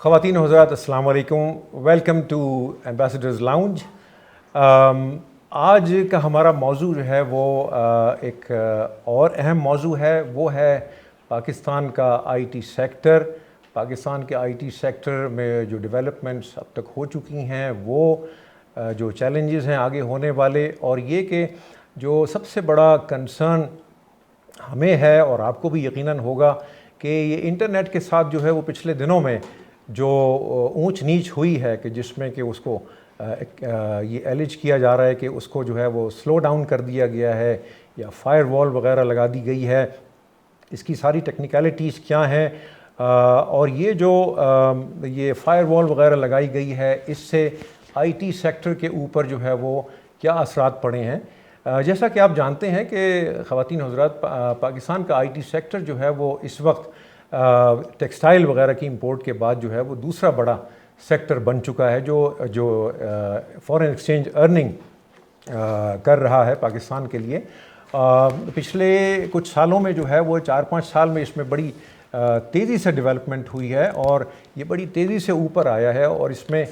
خواتین و حضرات السلام علیکم، ویلکم ٹو ایمبیسڈرز لاؤنج۔ آج کا ہمارا موضوع جو ہے وہ ایک اور اہم موضوع ہے، وہ ہے پاکستان کا آئی ٹی سیکٹر۔ پاکستان کے آئی ٹی سیکٹر میں جو ڈیولپمنٹس اب تک ہو چکی ہیں، وہ جو چیلنجز ہیں آگے ہونے والے، اور یہ کہ جو سب سے بڑا کنسرن ہمیں ہے اور آپ کو بھی یقیناً ہوگا کہ یہ انٹرنیٹ کے ساتھ جو ہے وہ پچھلے دنوں میں جو اونچ نیچ ہوئی ہے، کہ جس میں کہ اس کو یہ ایلیج کیا جا رہا ہے کہ اس کو جو ہے وہ سلو ڈاؤن کر دیا گیا ہے یا فائر وال وغیرہ لگا دی گئی ہے۔ اس کی ساری ٹیکنیکلٹیز کیا ہیں، اور یہ جو یہ فائر وال وغیرہ لگائی گئی ہے، اس سے آئی ٹی سیکٹر کے اوپر جو ہے وہ کیا اثرات پڑے ہیں۔ جیسا کہ آپ جانتے ہیں کہ خواتین حضرات، پاکستان کا آئی ٹی سیکٹر جو ہے وہ اس وقت ٹیکسٹائل وغیرہ کی امپورٹ کے بعد جو ہے وہ دوسرا بڑا سیکٹر بن چکا ہے، جو فارن ایکسچینج ارننگ کر رہا ہے پاکستان کے لیے۔ پچھلے کچھ سالوں میں جو ہے وہ 4-5 سال میں اس میں بڑی تیزی سے ڈیولپمنٹ ہوئی ہے، اور یہ بڑی تیزی سے اوپر آیا ہے، اور اس میں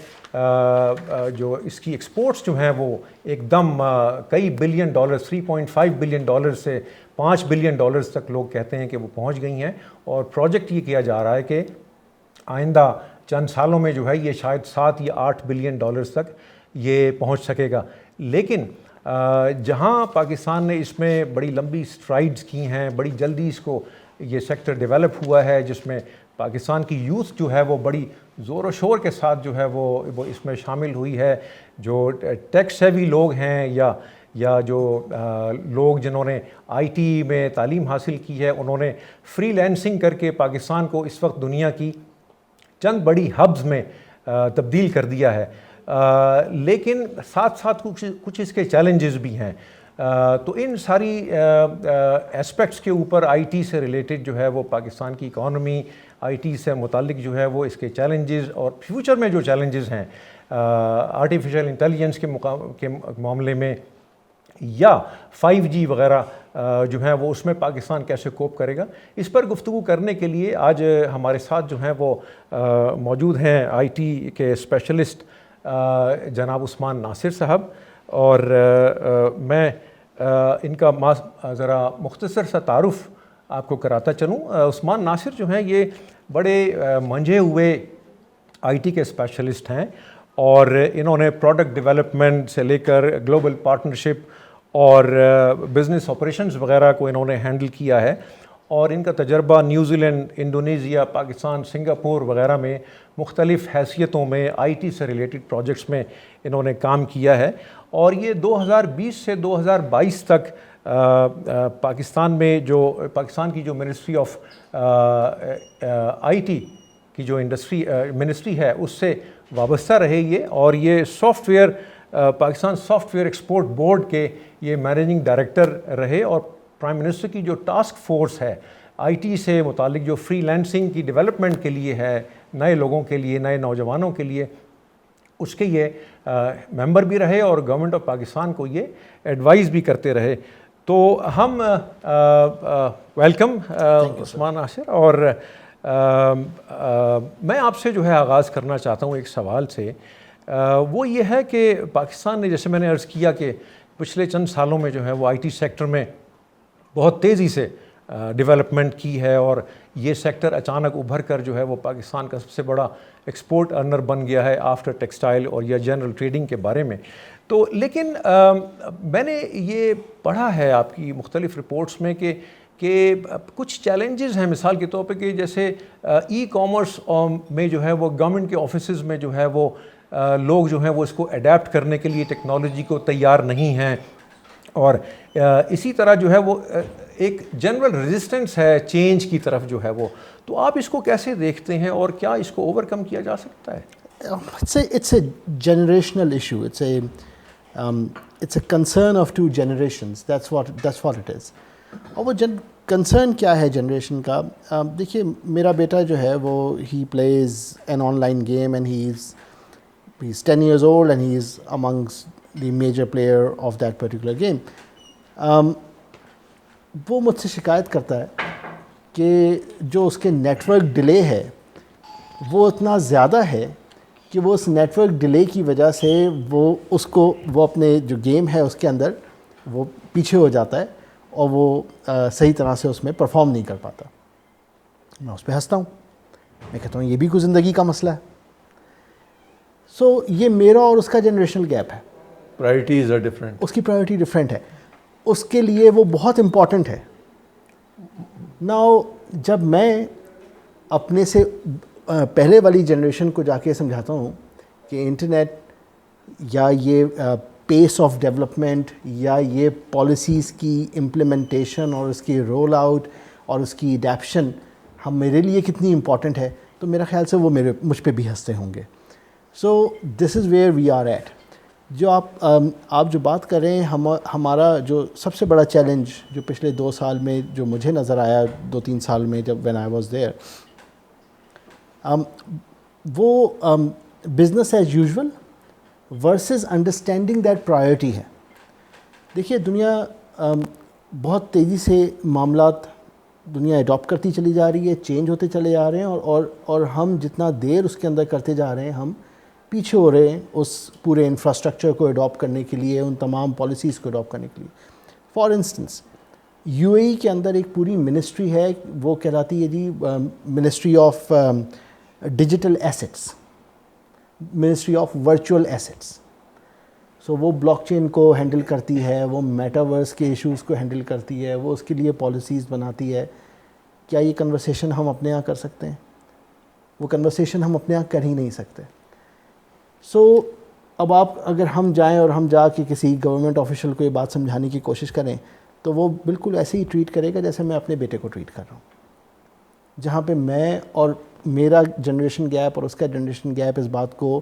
جو اس کی ایکسپورٹس جو ہیں وہ ایک دم کئی بلین ڈالر، 3.5 بلین ڈالر سے 5 بلین ڈالرز تک لوگ کہتے ہیں کہ وہ پہنچ گئی ہیں، اور پروجیکٹ یہ کیا جا رہا ہے کہ آئندہ چند سالوں میں جو ہے یہ شاید 7 یا 8 بلین ڈالرز تک یہ پہنچ سکے گا۔ لیکن جہاں پاکستان نے اس میں بڑی لمبی سٹرائڈز کی ہیں، بڑی جلدی اس کو یہ سیکٹر ڈیولپ ہوا ہے، جس میں پاکستان کی یوتھ جو ہے وہ بڑی زور و شور کے ساتھ جو ہے وہ اس میں شامل ہوئی ہے۔ جو ٹیک سیوی لوگ ہیں یا جو لوگ جنہوں نے آئی ٹی میں تعلیم حاصل کی ہے، انہوں نے فری لینسنگ کر کے پاکستان کو اس وقت دنیا کی چند بڑی ہبز میں تبدیل کر دیا ہے۔ لیکن ساتھ ساتھ کچھ اس کے چیلنجز بھی ہیں۔ تو ان ساری ایسپیکٹس کے اوپر آئی ٹی سے ریلیٹڈ جو ہے وہ پاکستان کی اکانومی، آئی ٹی سے متعلق جو ہے وہ اس کے چیلنجز، اور فیوچر میں جو چیلنجز ہیں آرٹیفیشل انٹیلیجنس کے معاملے میں، یا 5G وغیرہ جو ہیں وہ اس میں پاکستان کیسے کوپ کرے گا، اس پر گفتگو کرنے کے لیے آج ہمارے ساتھ جو ہیں وہ موجود ہیں آئی ٹی کے اسپیشلسٹ جناب عثمان ناصر صاحب، اور میں ان کا ذرا مختصر سا تعارف آپ کو کراتا چلوں۔ عثمان ناصر جو ہیں یہ بڑے منجھے ہوئے آئی ٹی کے اسپیشلسٹ ہیں، اور انہوں نے پروڈکٹ ڈیولپمنٹ سے لے کر گلوبل پارٹنرشپ اور بزنس آپریشنز وغیرہ کو انہوں نے ہینڈل کیا ہے، اور ان کا تجربہ New Zealand, Indonesia, Pakistan, Singapore وغیرہ میں مختلف حیثیتوں میں آئی ٹی سے ریلیٹڈ پروجیکٹس میں انہوں نے کام کیا ہے، اور یہ 2020 سے 2022 تک پاکستان کی جو منسٹری آف آئی ٹی کی جو منسٹری ہے اس سے وابستہ رہے یہ، اور یہ soft where Pakistan soft where export board کے یہ مینیجنگ ڈائریکٹر رہے، اور پرائم منسٹر کی جو ٹاسک فورس ہے آئی ٹی سے متعلق، جو فری لینسنگ کی ڈیولپمنٹ کے لیے ہے، نئے لوگوں کے لیے، نئے نوجوانوں کے لیے، اس کے یہ ممبر بھی رہے، اور گورنمنٹ آف پاکستان کو یہ ایڈوائز بھی کرتے رہے۔ تو ہم ویلکم عثمان ناصر، اور میں آپ سے جو ہے آغاز کرنا چاہتا ہوں ایک سوال سے، وہ یہ ہے کہ پاکستان نے، جیسے میں نے عرض کیا کہ پچھلے چند سالوں میں جو ہے وہ آئی ٹی سیکٹر میں بہت تیزی سے ڈیولپمنٹ کی ہے، اور یہ سیکٹر اچانک ابھر کر جو ہے وہ پاکستان کا سب سے بڑا ایکسپورٹ ارنر بن گیا ہے آفٹر ٹیکسٹائل اور یا جنرل ٹریڈنگ کے بارے میں۔ تو لیکن میں نے یہ پڑھا ہے آپ کی مختلف رپورٹس میں کہ کچھ چیلنجز ہیں، مثال کے طور پہ کہ جیسے ای کامرس میں جو ہے وہ گورنمنٹ کے آفیسز میں جو ہے وہ لوگ جو ہیں وہ اس کو اڈیپٹ کرنے کے لیے ٹیکنالوجی کو تیار نہیں ہیں، اور اسی طرح جو ہے وہ ایک جنرل ریزسٹنس ہے چینج کی طرف جو ہے وہ۔ تو آپ اس کو کیسے دیکھتے ہیں، اور کیا اس کو اوور کم کیا جا سکتا ہے؟ It's a generational issue. It's a concern of two generations. That's what it is. اور وہ کنسرن کیا ہے جنریشن کا؟ دیکھیے، میرا بیٹا جو ہے وہ he plays an online game and he's 10 years old and he is amongst the major player of that particular game. وہ مجھ سے شکایت کرتا ہے کہ جو اس کے نیٹ ورک ڈیلے ہے وہ اتنا زیادہ ہے کہ وہ اس نیٹ ورک ڈیلے کی وجہ سے وہ اپنے جو گیم ہے اس کے اندر وہ پیچھے ہو جاتا ہے اور وہ صحیح طرح سے اس میں پرفارم نہیں کر پاتا. میں اس پہ ہنستا ہوں, میں کہتا ہوں یہ بھی کوئی زندگی کا مسئلہ ہے. سو یہ میرا اور اس کا جنریشنل گیپ ہے. Priorities are different. اس کی پرائرٹی ڈفرینٹ ہے. اس کے لیے وہ بہت امپورٹنٹ ہے. ناؤ جب میں اپنے سے پہلے والی جنریشن کو جا کے سمجھاتا ہوں کہ انٹرنیٹ یا یہ پیس آف ڈیولپمنٹ یا یہ پالیسیز کی امپلیمنٹیشن اور اس کی رول آؤٹ اور اس کی اڈیپشن میرے لیے کتنی امپورٹنٹ ہے, تو میرا خیال سے وہ مجھ پہ بھی ہنستے ہوں گے. So this is where we are at. جو آپ جو بات کر رہے ہیں, ہمارا جو سب سے بڑا چیلنج جو پچھلے 2 سال میں جو مجھے نظر آیا, 2-3 سال میں جب وین آئی واز دیئر, وہ business as usual versus understanding that priority ہے. دیکھیے دنیا بہت تیزی سے معاملات دنیا اڈاپٹ کرتی چلی جا رہی ہے, چینج ہوتے چلے جا رہے ہیں, اور ہم جتنا دیر اس کے اندر کرتے جا رہے ہیں ہم پیچھے ہو رہے ہیں اس پورے انفراسٹرکچر کو اڈاپٹ کرنے کے لیے, ان تمام پالیسیز کو اڈاپٹ کرنے کے لیے. فار انسٹنس یو اے ای کے اندر ایک پوری منسٹری ہے, وہ کہلاتی ہے جی ministry of digital assets, ministry of virtual assets. So وہ بلاک چین کو ہینڈل کرتی ہے, وہ میٹاورس کے ایشوز کو ہینڈل کرتی ہے, وہ اس کے لیے پالیسیز بناتی ہے. کیا یہ کنورسیشن ہم اپنے یہاں کر سکتے ہیں؟ وہ کنورسیشن ہم اپنے یہاں کر ہی نہیں سکتے. سو اب اگر ہم جائیں اور ہم جا کے کسی گورنمنٹ آفیشل کو یہ بات سمجھانے کی کوشش کریں تو وہ بالکل ایسے ہی ٹریٹ کرے گا جیسے میں اپنے بیٹے کو ٹریٹ کر رہا ہوں, جہاں پہ میں اور میرا جنریشن گیپ اور اس کا جنریشن گیپ اس بات کو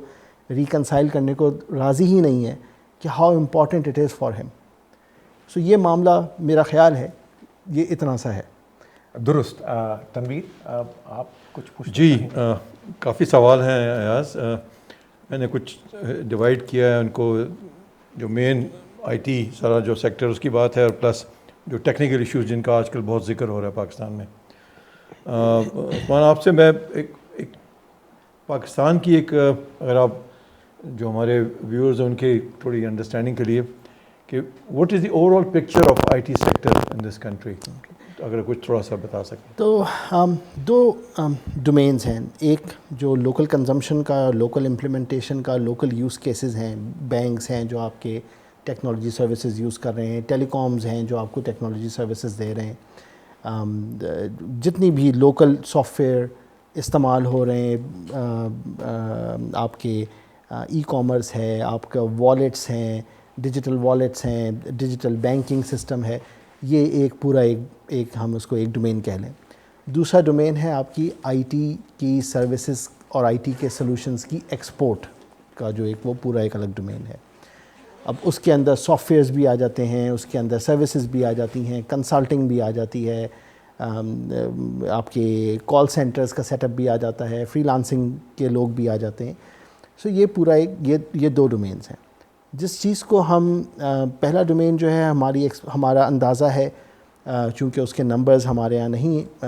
ریکنسائل کرنے کو راضی ہی نہیں ہے کہ how important it is for him. So یہ معاملہ میرا خیال ہے یہ اتنا سا ہے. درست. تنویر آپ کچھ پوچھ؟ جی کافی سوال ہیں ایاز. میں نے کچھ ڈیوائڈ کیا ہے ان کو, جو مین آئی ٹی سارا جو سیکٹر اس کی بات ہے, اور پلس جو ٹیکنیکل ایشوز جن کا آج کل بہت ذکر ہو رہا ہے پاکستان میں. عثمان آپ سے میں ایک پاکستان کی اگر آپ جو ہمارے ویورز ہیں ان کی تھوڑی انڈرسٹینڈنگ کے لیے کہ what is the over all picture of I T sector in this country, اگر کچھ تھوڑا سا بتا سکیں. تو 2 ڈومینز ہیں. ایک جو لوکل کنزمپشن کا, لوکل امپلیمنٹیشن کا, لوکل یوز کیسز ہیں. بینکس ہیں جو آپ کے ٹیکنالوجی سروسز یوز کر رہے ہیں, ٹیلی کامز ہیں جو آپ کو ٹیکنالوجی سروسز دے رہے ہیں, جتنی بھی لوکل سافٹ ویئر استعمال ہو رہے ہیں, آپ کے ای کامرس ہے, آپ کا والیٹس ہیں, ڈیجیٹل والیٹس ہیں, ڈیجیٹل بینکنگ سسٹم ہے. یہ ایک پورا ایک ہم اس کو ایک ڈومین کہہ لیں. دوسرا ڈومین ہے آپ کی آئی ٹی کی سروسز اور آئی ٹی کے سلوشنز کی ایکسپورٹ کا, جو وہ پورا ایک الگ ڈومین ہے. اب اس کے اندر سافٹ ویئرز بھی آ جاتے ہیں, اس کے اندر سروسز بھی آ جاتی ہیں, کنسلٹنگ بھی آ جاتی ہے, آپ کے کال سینٹرز کا سیٹ اپ بھی آ جاتا ہے, فری لانسنگ کے لوگ بھی آ جاتے ہیں. سو یہ پورا یہ 2 ڈومینز ہیں. جس چیز کو ہم پہلا ڈومین جو ہے ہمارا اندازہ ہے, چونکہ اس کے نمبرز ہمارے یہاں نہیں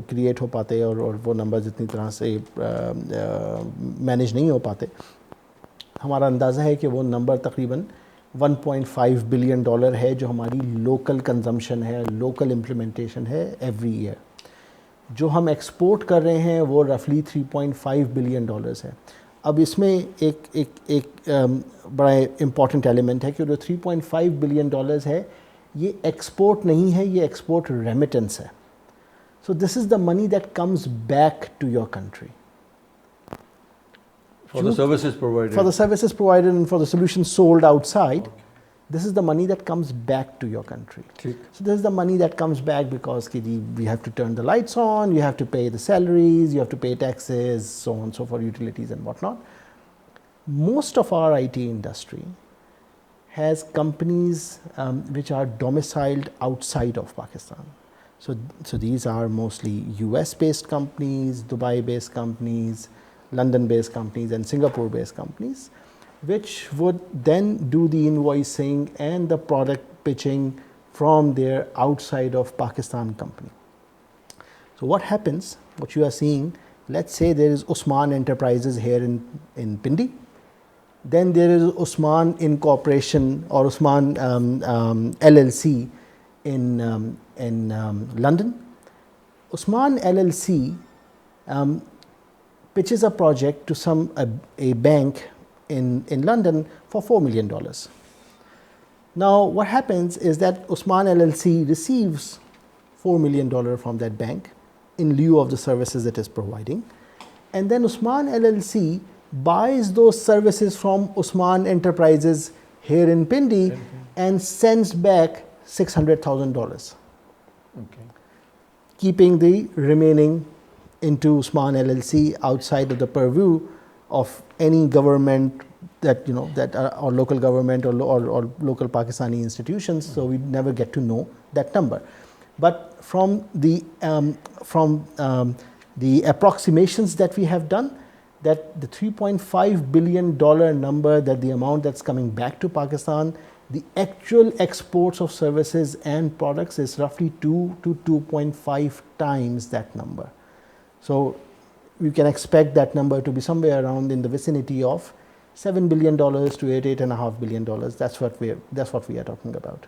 کریٹ ہو پاتے اور وہ نمبرز اتنی طرح سے مینیج نہیں ہو پاتے, ہمارا اندازہ ہے کہ وہ نمبر تقریباً $1.5 بلین ہے جو ہماری لوکل کنزمپشن ہے, لوکل امپلیمنٹیشن ہے ایوری ایئر. جو ہم ایکسپورٹ کر رہے ہیں وہ رفلی $3.5 بلین ہے. اب اس میں ایک بڑا امپورٹنٹ ایلیمنٹ ہے کہ جو $3.5 بلین ہے یہ ایکسپورٹ نہیں ہے, یہ ایکسپورٹ ریمیٹنس ہے. So this is the money that comes back to your country. For the services provided. For the services provided and for the solutions sold outside, this is the money that comes back to your country. So this is the money that comes back because we have to turn the lights on, you have to pay the salaries, you have to pay taxes, so on and so forth, utilities and whatnot. Most of our IT industry has companies which are domiciled outside of Pakistan. So these are mostly US-based companies, Dubai-based companies, London-based companies and Singapore-based companies, which would then do the invoicing and the product pitching from their outside of Pakistan company. So what happens, what you are seeing let's say there is Usman Enterprises here in Pindi, then there is Usman Incorporation or Usman LLC in London. Usman LLC pitches a project to a bank in London for $4 million. Now what happens is that Usman LLC receives $4 million from that bank in lieu of the services it is providing, and then Usman LLC buys those services from Usman Enterprises here in Pindi and sends back $600,000, keeping the remaining into Usman LLC outside of the purview of any government or local government or local Pakistani institutions. So we never get to know that number. But from the approximations that we have done, that the $3.5 billion number, that the amount that's coming back to Pakistan, the actual exports of services and products is roughly 2 to 2.5 times that number. So you can expect that number to be somewhere around in the vicinity of $7 billion to $8.5 billion. That's what we are talking about.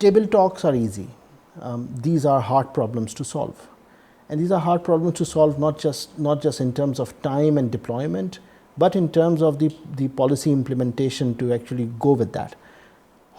table talks are easy. These are hard problems to solve, and these are hard problems to solve not just in terms of time and deployment, but in terms of the policy implementation to actually go with that.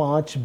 5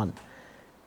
1.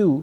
2,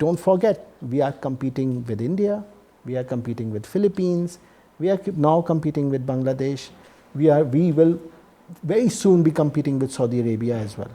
Don't forget, we are competing with India, we are competing with Philippines, we are now competing with Bangladesh, we will very soon be competing with Saudi Arabia as well.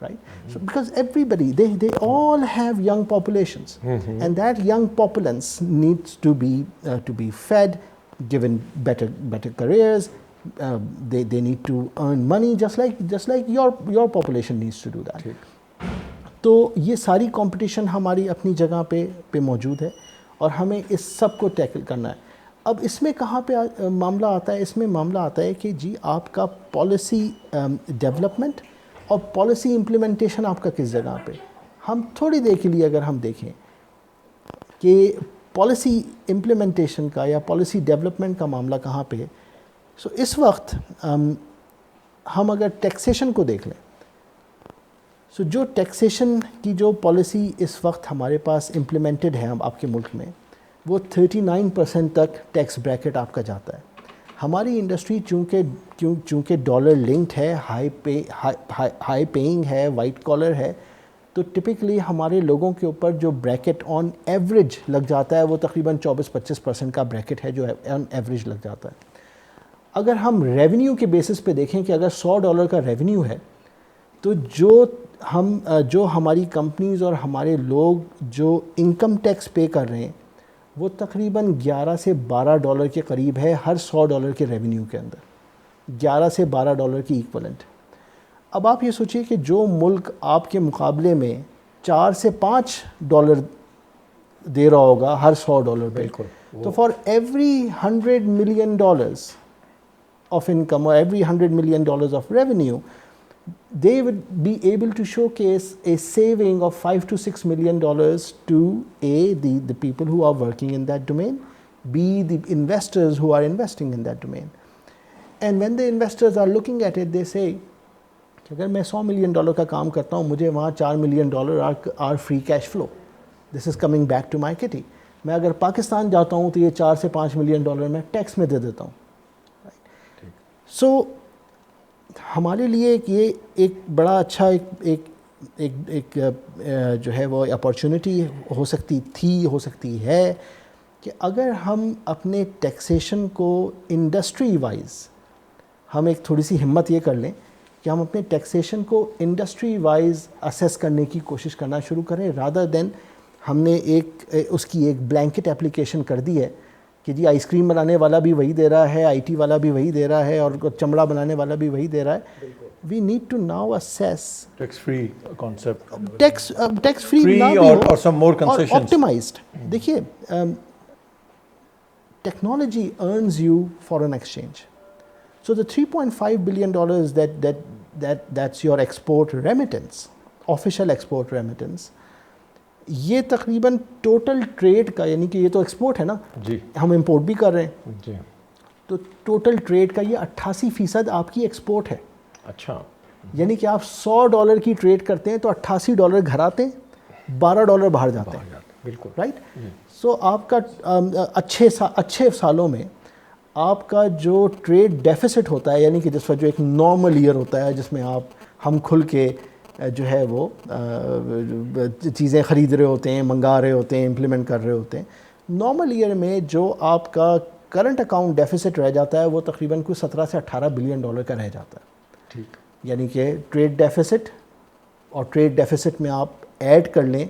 Right? So because everybody, they all have young populations, and that young populace needs to be fed, given better careers. They need to earn money just like your population needs to do that. تو یہ ساری competition ہماری اپنی جگہ پہ موجود ہے اور ہمیں اس سب کو ٹیکل کرنا ہے. اب اس میں کہاں پہ معاملہ آتا ہے؟ اس میں معاملہ آتا ہے کہ جی آپ کا پالیسی ڈیولپمنٹ اور پالیسی امپلیمنٹیشن آپ کا کس جگہ پہ. ہم تھوڑی دیر کے لیے اگر ہم دیکھیں کہ پالیسی امپلیمنٹیشن کا یا پالیسی ڈیولپمنٹ کا معاملہ کہاں پہ ہے. سو اس وقت ہم اگر ٹیکسیشن کو دیکھ لیں، سو جو ٹیکسیشن کی جو پالیسی اس وقت ہمارے پاس امپلیمنٹڈ ہے آپ کے ملک میں، وہ 39% تک ٹیکس بریکٹ آپ کا جاتا ہے. ہماری انڈسٹری چونکہ ڈالر لنکڈ ہے، ہائی پیئنگ ہے، وائٹ کالر ہے، تو ٹپکلی ہمارے لوگوں کے اوپر جو بریکٹ آن ایوریج لگ جاتا ہے وہ تقریباً 24-25% کا بریکٹ ہے جو آن ایوریج لگ جاتا ہے. اگر ہم ریونیو کے بیسس پہ دیکھیں کہ اگر $100 کا ریونیو ہے تو جو ہماری کمپنیز اور ہمارے لوگ جو انکم ٹیکس پے کر رہے ہیں وہ تقریباً $11 سے $12 کے قریب ہے ہر $100 کے ریونیو کے اندر، $11 سے $12 کی ایکولنٹ. اب آپ یہ سوچئے کہ جو ملک آپ کے مقابلے میں $4 سے $5 دے رہا ہوگا ہر $100 پہ، تو for every $100 million of income or every $100 million of revenue, they would be able to showcase a saving of $5 to $6 million to A, the people who are working in that domain, B, the investors who are investing in that domain. And when the investors are looking at it, they say کہ اگر میں $100 million کا کام کرتا ہوں مجھے وہاں $4 million are free cash flow. This is coming back to my kitty. میں اگر پاکستان جاتا ہوں تو یہ $4 سے $5 million میں ٹیکس میں دے دیتا ہوں. سو ہمارے لیے یہ ایک بڑا اچھا ایک جو ہے وہ اپارچونٹی ہو سکتی ہے کہ اگر ہم اپنے ٹیکسیشن کو انڈسٹری وائز ہم ایک تھوڑی سی ہمت یہ کر لیں کہ ہم اپنے ٹیکسیشن کو انڈسٹری وائز اسیس کرنے کی کوشش کرنا شروع کریں، رادر دین ہم نے اس کی ایک بلینکٹ اپلیکیشن کر دی ہے کہ جی آئس کریم بنانے والا بھی وہی دے رہا ہے، آئی ٹی والا بھی وہی دے رہا ہے اور چمڑا بنانے والا بھی وہی دے رہا ہے. We need to now assess tax free concept, tax free اور سم مور کنسیشنز، آپٹیمائزڈ. دیکھیے technology earns you foreign exchange. So the $3.5 billion that's your export remittance, official export remittance, یہ تقریباً ٹوٹل ٹریڈ کا، یعنی کہ یہ تو export ہے نا، جی ہم امپورٹ بھی کر رہے ہیں، جی، تو ٹوٹل ٹریڈ کا یہ 88% آپ کی ایکسپورٹ ہے. اچھا، یعنی کہ آپ $100 کی ٹریڈ کرتے ہیں تو $88 گھر آتے ہیں، $12 باہر جاتے ہیں. بالکل رائٹ. سو آپ کا اچھے سالوں میں آپ کا جو ٹریڈ ڈیفیسٹ ہوتا ہے، یعنی کہ جس وقت جو ایک نارمل ایئر ہوتا ہے جس میں ہم کھل کے جو ہے وہ چیزیں خرید رہے ہوتے ہیں، منگا رہے ہوتے ہیں، امپلیمنٹ کر رہے ہوتے ہیں، نارمل ایئر میں جو آپ کا کرنٹ اکاؤنٹ ڈیفیسٹ رہ جاتا ہے وہ تقریباً کوئی $17 سے $18 بلین کا رہ جاتا ہے. ٹھیک، یعنی کہ ٹریڈ ڈیفیسٹ اور ٹریڈ ڈیفیسٹ میں آپ ایڈ کر لیں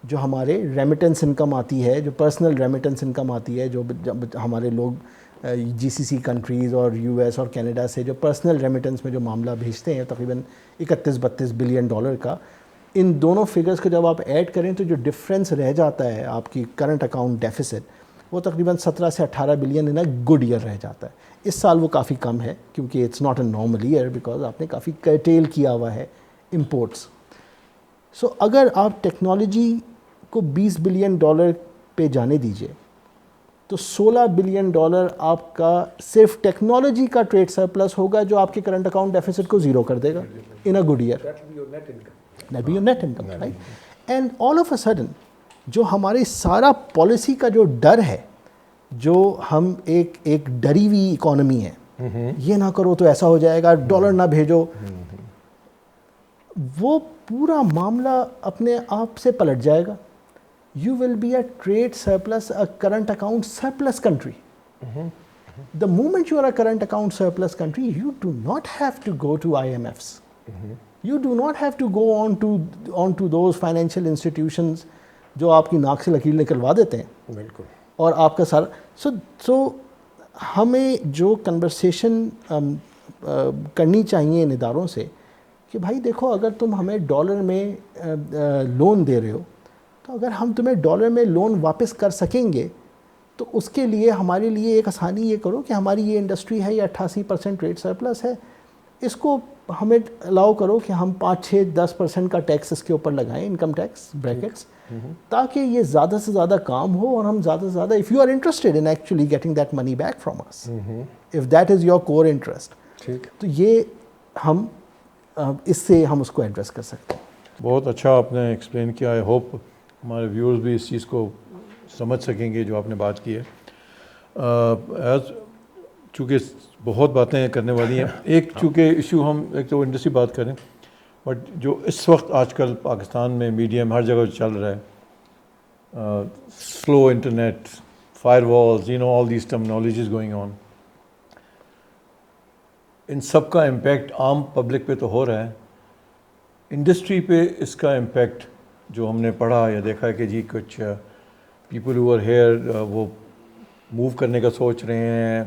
جو ہمارے ریمیٹنس انکم آتی ہے، جو پرسنل ریمیٹنس انکم آتی ہے، جو ہمارے لوگ جی سی سی کنٹریز اور یو ایس اور کینیڈا سے جو پرسنل ریمیٹنس میں جو معاملہ بھیجتے ہیں تقریباً 31-32 بلین ڈالر کا، ان دونوں فگرز کو جب آپ ایڈ کریں تو جو ڈفرینس رہ جاتا ہے آپ کی کرنٹ اکاؤنٹ ڈیفیسٹ وہ تقریباً 17 سے 18 billion in a good year رہ جاتا ہے. اس سال وہ کافی کم ہے کیونکہ it's not a normal year because آپ نے کافی کرٹیل کیا ہوا ہے امپورٹس. سو اگر آپ ٹیکنالوجی کو $20 بلین پہ جانے دیجئے تو $16 بلین آپ کا صرف ٹیکنالوجی کا ٹریڈ سرپلس ہوگا جو آپ کے کرنٹ اکاؤنٹ ڈیفیسٹ کو زیرو کر دے گا in a good year. That be your net income, right? And all of a sudden جو ہمارے سارا پالیسی کا جو ڈر ہے، جو ہم ایک ڈری ہوئی اکانومی ہے، یہ نہ کرو تو ایسا ہو جائے گا، ڈالر نہ بھیجو، وہ پورا معاملہ اپنے آپ سے پلٹ جائے گا. You will be a trade surplus, a current account surplus country. The moment you are a current account surplus country, you do not have to go to IMFs. You do not have to go on to those financial institutions جو آپ کی ناک سے لکیر نکلوا دیتے ہیں. بالکل. اور آپ کا سارا سو ہمیں جو کنورسیشن کرنی چاہیے ان اداروں سے کہ بھائی دیکھو اگر تم ہمیں ڈالر میں لون دے رہے ہو تو اگر ہم تمہیں ڈالر میں لون واپس کر سکیں گے تو اس کے لیے ہمارے لیے ایک آسانی یہ کرو کہ ہماری یہ انڈسٹری ہے، یہ 88% ٹریڈ سرپلس ہے، اس کو ہمیں الاؤ کرو کہ ہم 5-6-10% کا ٹیکس اس کے اوپر لگائیں، انکم ٹیکس بریکٹس، تاکہ یہ زیادہ سے زیادہ کام ہو اور ہم زیادہ سے زیادہ if you are interested in actually getting that money back from us, if that is your core interest, ٹھیک، تو یہ ہم اس سے ہم اس کو ایڈریس کر سکتے ہیں. بہت اچھا آپ نے ایکسپلین کیا. آئی ہوپ ہمارے ویورز بھی اس چیز کو سمجھ سکیں گے جو آپ نے بات کی ہے. ایز چونکہ بہت باتیں کرنے والی ہیں، ایک چونکہ ایشو ہم ایک تو انڈسٹری بات کریں، بٹ جو اس وقت آج کل پاکستان میں میڈیا میں ہر جگہ چل رہا ہے، slow internet, firewalls, all these terminologies going on, ان سب کا امپیکٹ عام پبلک پہ تو ہو رہا ہے، انڈسٹری پہ اس کا امپیکٹ جو ہم نے پڑھا یا دیکھا ہے کہ جی کچھ پیپل ہو آر ہیئر وہ موو کرنے کا سوچ رہے ہیں،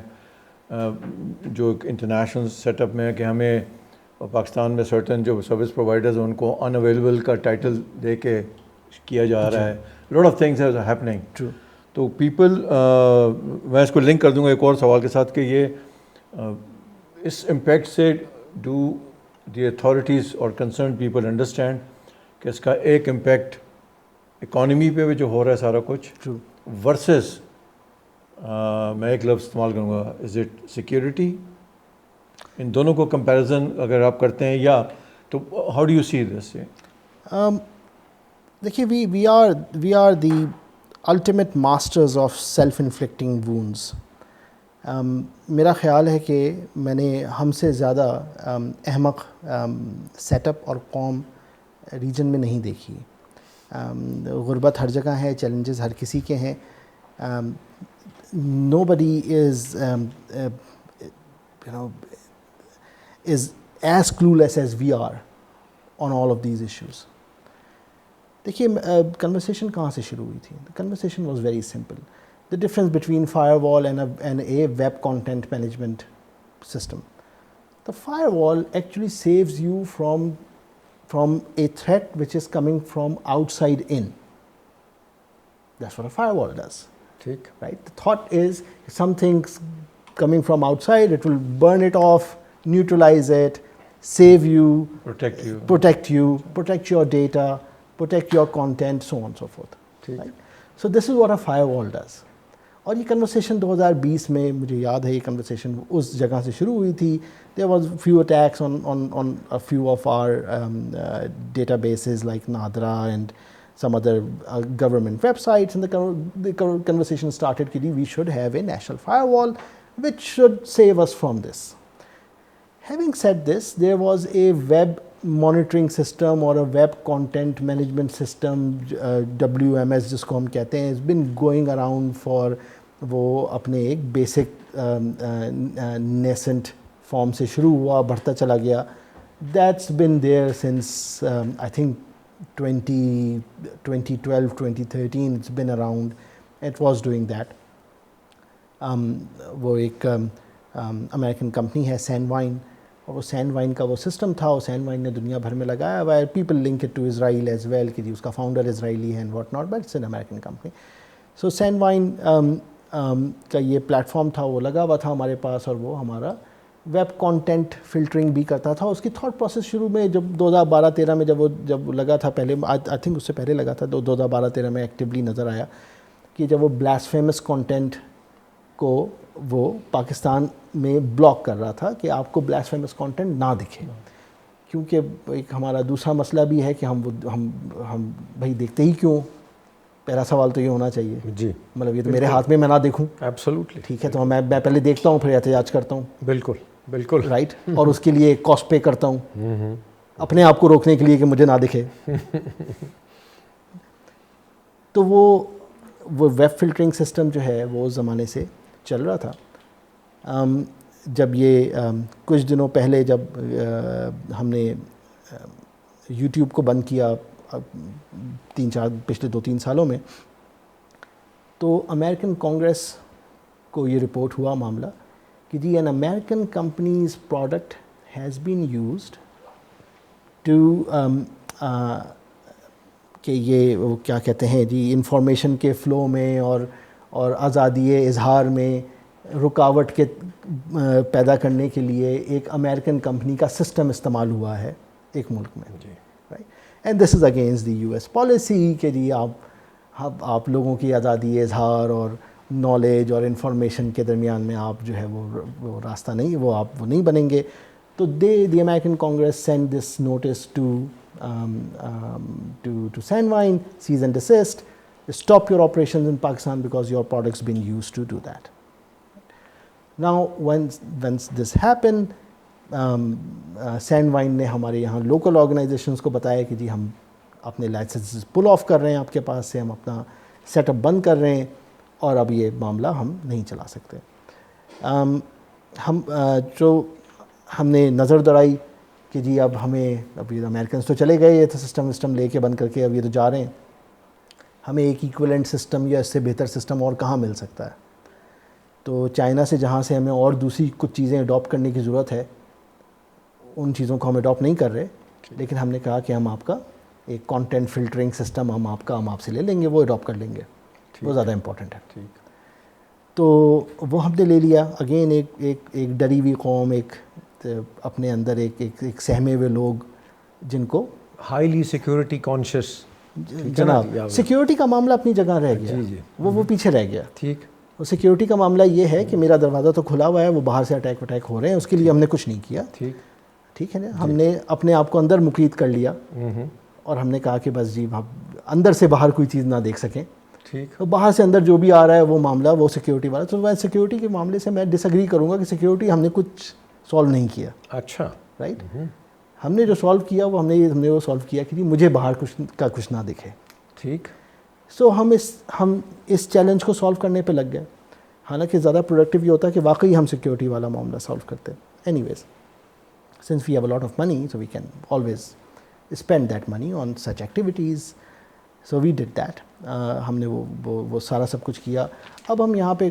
جو انٹرنیشنل سیٹ اپ میں ہے کہ ہمیں پاکستان میں سرٹن جو سروس پرووائڈرز ہیں ان کو ان اویلیبل کا ٹائٹل دے کے کیا جا رہا ہے. Lot of things are happening. تو پیپل، میں اس کو لنک کر دوں گا ایک اور سوال کے ساتھ کہ یہ اس امپیکٹ سے ڈو دی اتھارٹیز اور کنسرن پیپل انڈرسٹینڈ کہ اس کا ایک امپیکٹ اکانومی پہ بھی جو ہو رہا ہے سارا کچھ ورسز میں ایک لفظ استعمال کروں گا، از اٹ سیکیورٹی؟ ان دونوں کو کمپیریزن اگر آپ کرتے ہیں یا تو how do you see this? دیکھیے we are the ultimate masters of self inflicting wounds. میرا خیال ہے کہ میں نے ہم سے زیادہ احمق سیٹ اپ اور قوم ریجن میں نہیں دیکھی. غربت ہر جگہ ہے، چیلنجز ہر کسی کے ہیں. nobody is as clueless as we are on all of these issues. دیکھیے کنورسیشن کہاں سے شروع ہوئی تھی؟ Conversation was very simple. The difference between firewall and a web content management system. The firewall actually saves you from a threat which is coming from outside in. That's what a firewall does. ٹھیک، Right? The thought is something's coming from outside, it will burn it off, neutralize it, save you, protect you, protect your data, protect your content, so on and so forth. Right? So this is what a firewall does. اور یہ conversation 2020 میں مجھے یاد ہے، یہ conversation اس جگہ سے شروع ہوئی تھی. There was few attacks on a few of our databases like Nadra and some other government websites, and the conversation started that we should have a national firewall which should save us from this. Having said this, there was a web monitoring system or a web content management system, WMS جس کو ہم کہتے ہیں, has been going around for وہ اپنے ایک basic نیسنٹ form سے شروع ہوا, بڑھتا چلا گیا. That's been there since I think 2012, 2013, it's been around. It was doing that. وہ ایک امریکن کمپنی ہے سینڈوائن, اور وہ سینڈوائن کا وہ سسٹم تھا, وہ سینڈوائن نے دنیا بھر میں لگایا ہوا ہے. People link it to Israel as well کہ جی اس کا فاؤنڈر اسرائیلی ہے and what not, but it's an American company. So Sandvine کا یہ پلیٹ فارم تھا, وہ لگا ہوا تھا ہمارے پاس, اور وہ ہمارا ویب کانٹینٹ فلٹرنگ بھی کرتا تھا. اس کی تھاٹ پروسیس شروع میں جب 2012-13 میں جب لگا تھا, پہلے آئی تھنک اس سے پہلے لگا تھا, 2012-13 میں ایکٹیولی نظر آیا کہ جب وہ بلاسفیمس کانٹینٹ کو وہ پاکستان میں بلاک کر رہا تھا کہ آپ کو بلاسفیمس کانٹینٹ نہ دکھے, کیونکہ ایک ہمارا دوسرا مسئلہ بھی ہے کہ ہم بھائی دیکھتے ہی کیوں. پہلا سوال تو یہ ہونا چاہیے جی, مطلب یہ تو میرے ہاتھ میں میں نہ دیکھوں. ایبسولوٹلی ٹھیک ہے, تو میں پہلے دیکھتا ہوں پھر احتجاج کرتا ہوں. بالکل بالکل رائٹ, اور اس کے لیے کاسٹ پے کرتا ہوں اپنے آپ کو روکنے کے لیے کہ مجھے نہ دکھے. تو وہ ویب فلٹرنگ سسٹم جو ہے وہ اس زمانے سے چل رہا تھا. جب یہ کچھ دنوں پہلے جب ہم نے یوٹیوب کو بند کیا پچھلے 2-3 سالوں میں, تو امریکن کانگریس کو یہ رپورٹ ہوا معاملہ کہ جی an American companies product has been used to کہ یہ وہ کیا کہتے ہیں جی انفارمیشن کے فلو میں اور آزادی اظہار میں رکاوٹ کے پیدا کرنے کے لیے ایک امریکن کمپنی کا سسٹم استعمال ہوا ہے ایک ملک میں جی right and this is against the US ایس پالیسی کہ جی آپ لوگوں کی آزادی اظہار اور نالج اور انفارمیشن کے درمیان میں آپ جو ہے وہ راستہ نہیں وہ نہیں بنیں گے. تو the American Congress send this notice to Sandvine, cease and desist, stop your operations in Pakistan because your product's been used to do that. Now, once this happened, Sandvine نے ہمارے یہاں لوکل آرگنائزیشنس کو بتایا کہ جی ہم اپنے licences pull of کر رہے ہیں آپ کے پاس سے, ہم اپنا سیٹ اپ بند کر رہے ہیں اور اب یہ معاملہ ہم نہیں چلا سکتے. ہم نے نظر دوڑائی کہ جی اب یہ امریکنس تو چلے گئے, یہ تو سسٹم لے کے بند کر کے اب یہ تو جا رہے ہیں, ہمیں ایک ایکویلنٹ سسٹم یا اس سے بہتر سسٹم اور کہاں مل سکتا ہے. تو چائنا سے جہاں سے ہمیں اور دوسری کچھ چیزیں اڈاپٹ کرنے کی ضرورت ہے, ان چیزوں کو ہم اڈاپٹ نہیں کر رہے, لیکن ہم نے کہا کہ ہم آپ کا ایک کانٹینٹ فلٹرنگ سسٹم ہم آپ سے لے لیں گے, وہ اڈاپٹ کر لیں گے, وہ زیادہ امپورٹنٹ ہے. تو وہ ہم نے لے لیا. اگین ایک ڈری ہوئی قوم, ایک اپنے اندر ایک سہمے ہوئے لوگ جن کو ہائیلی سیکورٹی کانشیس. جناب سیکورٹی کا معاملہ اپنی جگہ رہ گیا, وہ پیچھے رہ گیا. ٹھیک, وہ سیکورٹی کا معاملہ یہ ہے کہ میرا دروازہ تو کھلا ہوا ہے, وہ باہر سے اٹیک ہو رہے ہیں, اس کے لیے ہم نے کچھ نہیں کیا. ٹھیک ہے نا, ہم نے اپنے آپ کو اندر مقید کر لیا اور ہم نے کہا کہ بس جی اندر سے باہر کوئی چیز نہ دیکھ سکیں. تو باہر سے اندر جو بھی آ رہا ہے وہ معاملہ وہ سیکورٹی والا. تو میں سیکورٹی کے معاملے سے میں ڈس ایگری کروں گا کہ سیکورٹی ہم نے کچھ سالو نہیں کیا. اچھا, رائٹ, ہم نے جو سالو کیا وہ ہم نے وہ سالو کیا کہ مجھے باہر کچھ نہ دکھے. ٹھیک. سو ہم اس چیلنج کو سالو کرنے پہ لگ گئے. حالانکہ زیادہ پروڈکٹیو یہ ہوتا ہے کہ واقعی ہم سیکورٹی والا معاملہ سالو کرتے. Anyways, since we have a lot of money so we can always spend that money on such activities. So we did that. ہم نے وہ سارا سب کچھ کیا. اب ہم یہاں پہ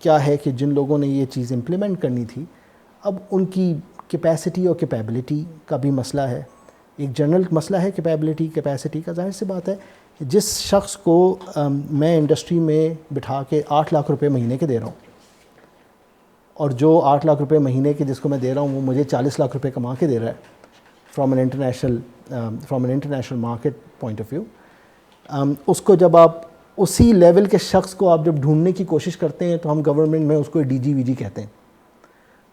کیا ہے کہ جن لوگوں نے یہ چیز امپلیمنٹ کرنی تھی, اب ان کی کیپیسٹی اور کیپیبلٹی کا بھی مسئلہ ہے. ایک جنرل مسئلہ ہے کیپیبلٹی کیپیسٹی کا. ظاہر سی بات ہے کہ جس شخص کو میں انڈسٹری میں بٹھا کے 8 لاکھ روپے مہینے کے دے رہا ہوں, اور جو 8 لاکھ روپے مہینے کے جس کو میں دے رہا ہوں وہ مجھے 40 لاکھ روپے کما کے دے رہا ہے from an international market point of view, اس کو جب آپ اسی لیول کے شخص کو آپ جب ڈھونڈنے کی کوشش کرتے ہیں تو ہم گورنمنٹ میں اس کو ڈی جی وی جی کہتے ہیں,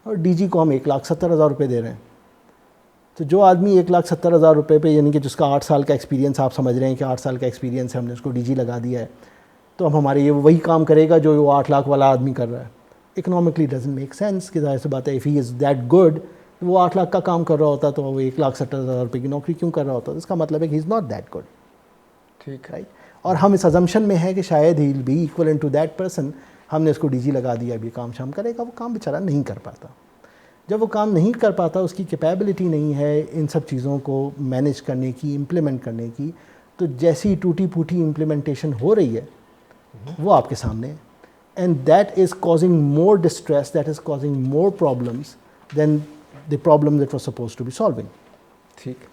اور ڈی جی کو ہم 1,70,000 روپے دے رہے ہیں. تو جو آدمی 1,70,000 روپے پہ, یعنی کہ جس کا 8 سال کا ایکسپیرینس, آپ سمجھ رہے ہیں کہ 8 سال کا ایکسپیرینس ہے, ہم نے اس کو ڈی جی لگا دیا ہے, تو اب ہمارے یہ وہی کام کرے گا جو وہ 8 لاکھ والا آدمی کر رہا ہے. Economically doesn't make sense. کہ ظاہر سی بات ہے if he is that good, وہ 8 لاکھ کا کام کر رہا ہوتا تو وہ 1,70,000 روپے کی نوکری کیوں کر رہا ہوتا. اس کا مطلب ہے کہ he is not that good. ٹھیک, رائٹ. اور ہم اس ازمپشن میں ہے کہ شاید he will be equivalent to that person. ہم نے اس کو ڈی جی لگا دیا, اب یہ کام شام کرے گا. وہ کام بیچارہ نہیں کر پاتا. جب وہ کام نہیں کر پاتا, اس کی کیپیبلٹی نہیں ہے ان سب چیزوں کو مینیج کرنے کی, امپلیمنٹ کرنے کی, تو جیسی ٹوٹی پھوٹی امپلیمنٹیشن ہو رہی ہے وہ آپ کے سامنے ہے. And that is causing more distress, that is causing more problems than the problem that was suppose to be solving. ٹھیک.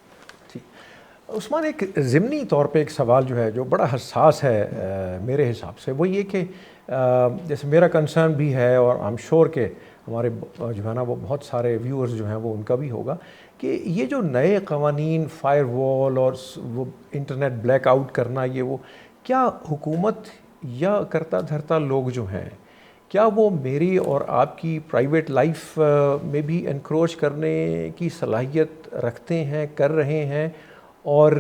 عثمان, ایک ضمنی طور پہ ایک سوال جو ہے جو بڑا حساس ہے میرے حساب سے, وہ یہ کہ جیسے میرا کنسرن بھی ہے اور آئی ایم شیور کہ ہمارے جو ہے نا وہ بہت سارے ویورز جو ہیں وہ ان کا بھی ہوگا, کہ یہ جو نئے قوانین فائر وال اور وہ انٹرنیٹ بلیک آؤٹ کرنا, یہ وہ کیا حکومت یا کرتا دھرتا لوگ جو ہیں, کیا وہ میری اور آپ کی پرائیویٹ لائف میں بھی انکروچ کرنے کی صلاحیت رکھتے ہیں, کر رہے ہیں؟ اور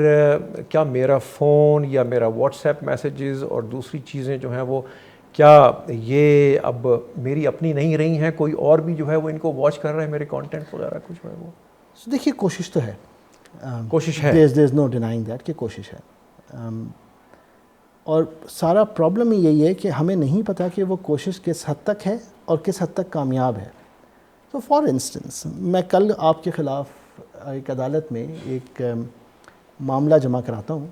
کیا میرا فون یا میرا واٹس ایپ میسیجز اور دوسری چیزیں جو ہیں وہ کیا یہ اب میری اپنی نہیں رہی ہیں, کوئی اور بھی جو ہے وہ ان کو واچ کر رہے ہیں, میرے کانٹینٹ وغیرہ کچھ ہے وہ؟ دیکھیے کوشش تو ہے, کوشش ہے, there is no denying that کہ کوشش ہے. اور سارا پرابلم یہی ہے کہ ہمیں نہیں پتہ کہ وہ کوشش کس حد تک ہے اور کس حد تک کامیاب ہے. تو فار انسٹنس میں کل آپ کے خلاف ایک عدالت میں ایک معاملہ جمع کراتا ہوں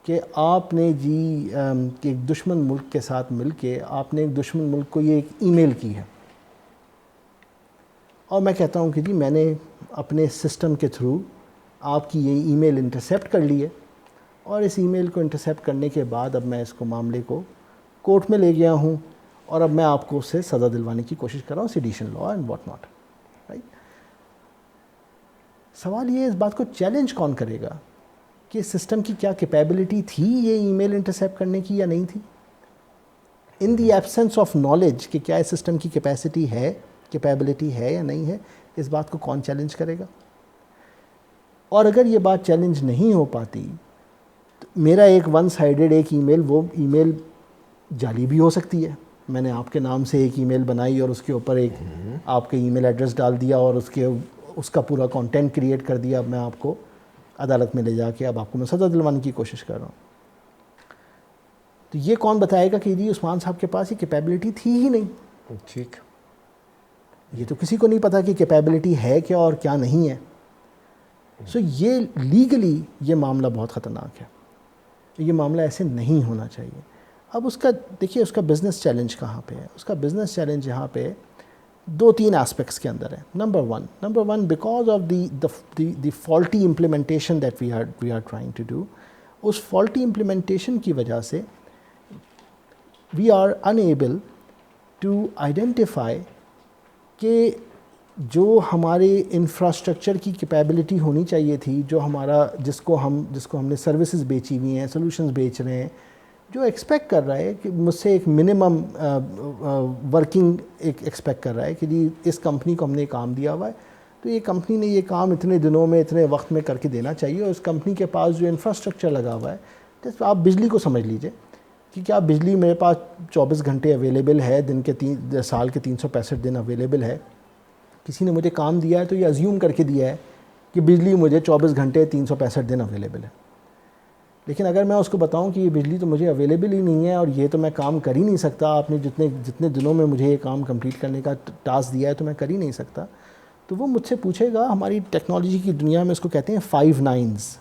کہ آپ نے جی کہ ایک دشمن ملک کے ساتھ مل کے آپ نے ایک دشمن ملک کو یہ ایک ای میل کی ہے، اور میں کہتا ہوں کہ جی میں نے اپنے سسٹم کے تھرو آپ کی یہ ای میل انٹرسیپٹ کر لی ہے، اور اس ای میل کو انٹرسیپٹ کرنے کے بعد اب میں اس کو معاملے کو کورٹ میں لے گیا ہوں، اور اب میں آپ کو اس سے سزا دلوانے کی کوشش کر رہا ہوں، sedation law and what not, right. سوال یہ ہے اس بات کو چیلنج کون کرے گا کہ سسٹم کی کیا کیپیبلٹی تھی یہ ای میل انٹرسیپٹ کرنے کی یا نہیں تھی، ان دی ایبسنس آف نالج کہ کیا اس سسٹم کی کیپیسٹی ہے، کیپیبلٹی ہے یا نہیں ہے، اس بات کو کون چیلنج کرے گا. اور اگر یہ بات چیلنج نہیں ہو پاتی تو میرا ایک ون سائیڈڈ ایک ای میل، وہ ای میل جعلی بھی ہو سکتی ہے. میں نے آپ کے نام سے ایک ای میل بنائی اور اس کے اوپر ایک آپ کا ای میل ایڈریس ڈال دیا اور اس کا پورا کانٹینٹ کریٹ کر دیا. اب میں آپ کو عدالت میں لے جا کے اب آپ کو میں سزا دلوانے کی کوشش کر رہا ہوں. تو یہ کون بتائے گا کہ جی عثمان صاحب کے پاس یہ کیپیبلٹی تھی ہی نہیں. ٹھیک، یہ تو کسی کو نہیں پتا کہ کیپیبلٹی ہے کیا اور کیا نہیں ہے. سو یہ لیگلی یہ معاملہ بہت خطرناک ہے، یہ معاملہ ایسے نہیں ہونا چاہیے. اب اس کا دیکھیے اس کا بزنس چیلنج کہاں پہ ہے. اس کا بزنس چیلنج یہاں پہ دو تین اسپیکٹس کے اندر ہے. Number one because of the faulty implementation that we are trying to do. اس فالٹی امپلیمنٹیشن کی وجہ سے we are unable to identify کہ جو ہمارے انفراسٹرکچر کی کیپیبلٹی ہونی چاہیے تھی، جو ہمارا جس کو ہم نے سروسز بیچی ہوئی ہیں، سولوشنز بیچ رہے ہیں، جو ایکسپیکٹ کر رہا ہے کہ مجھ سے ایک منیمم ورکنگ ایکسپیکٹ کر رہا ہے کہ جی اس کمپنی کو ہم نے کام دیا ہوا ہے تو یہ کمپنی نے یہ کام اتنے دنوں میں اتنے وقت میں کر کے دینا چاہیے. اور اس کمپنی کے پاس جو انفراسٹرکچر لگا ہوا ہے، جیسے آپ بجلی کو سمجھ لیجئے کہ کیا بجلی میرے پاس 24 گھنٹے اویلیبل ہے، دن کے سال کے 365 دن اویلیبل ہے. کسی نے مجھے کام دیا ہے تو یہ ازیوم کر کے دیا ہے کہ بجلی مجھے 24 گھنٹے 365 دن اویلیبل ہے. لیکن اگر میں اس کو بتاؤں کہ یہ بجلی تو مجھے اویلیبل ہی نہیں ہے اور یہ تو میں کام کر ہی نہیں سکتا، آپ نے جتنے دنوں میں مجھے یہ کام کمپلیٹ کرنے کا ٹاسک دیا ہے تو میں کر ہی نہیں سکتا، تو وہ مجھ سے پوچھے گا. ہماری ٹیکنالوجی کی دنیا میں اس کو کہتے ہیں 5 9s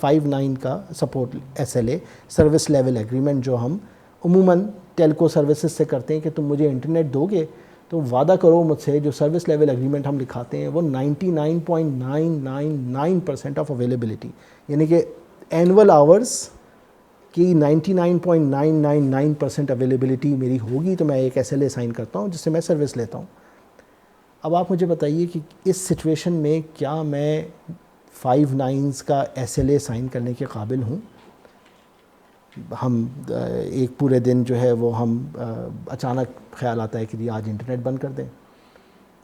5 9 کا support SLA، service level agreement, جو ہم عموماً ٹیلکو سروسز سے کرتے ہیں کہ تم مجھے انٹرنیٹ دو گے تو وعدہ کرو مجھ سے. جو سروس لیول ایگریمنٹ ہم لکھاتے ہیں وہ 99.999% آف اویلیبلٹی، یعنی کہ اینول آورس کی 99.999% اویلیبلٹی میری ہوگی تو میں ایک SLA سائن کرتا ہوں جس سے میں سروس لیتا ہوں. اب آپ مجھے بتائیے کہ اس سچویشن میں کیا میں 5 9s کا SLA سائن کرنے کے قابل ہوں؟ ہم ایک پورے دن جو ہے وہ ہم اچانک خیال آتا ہے کہ جی آج انٹرنیٹ بند کر دیں،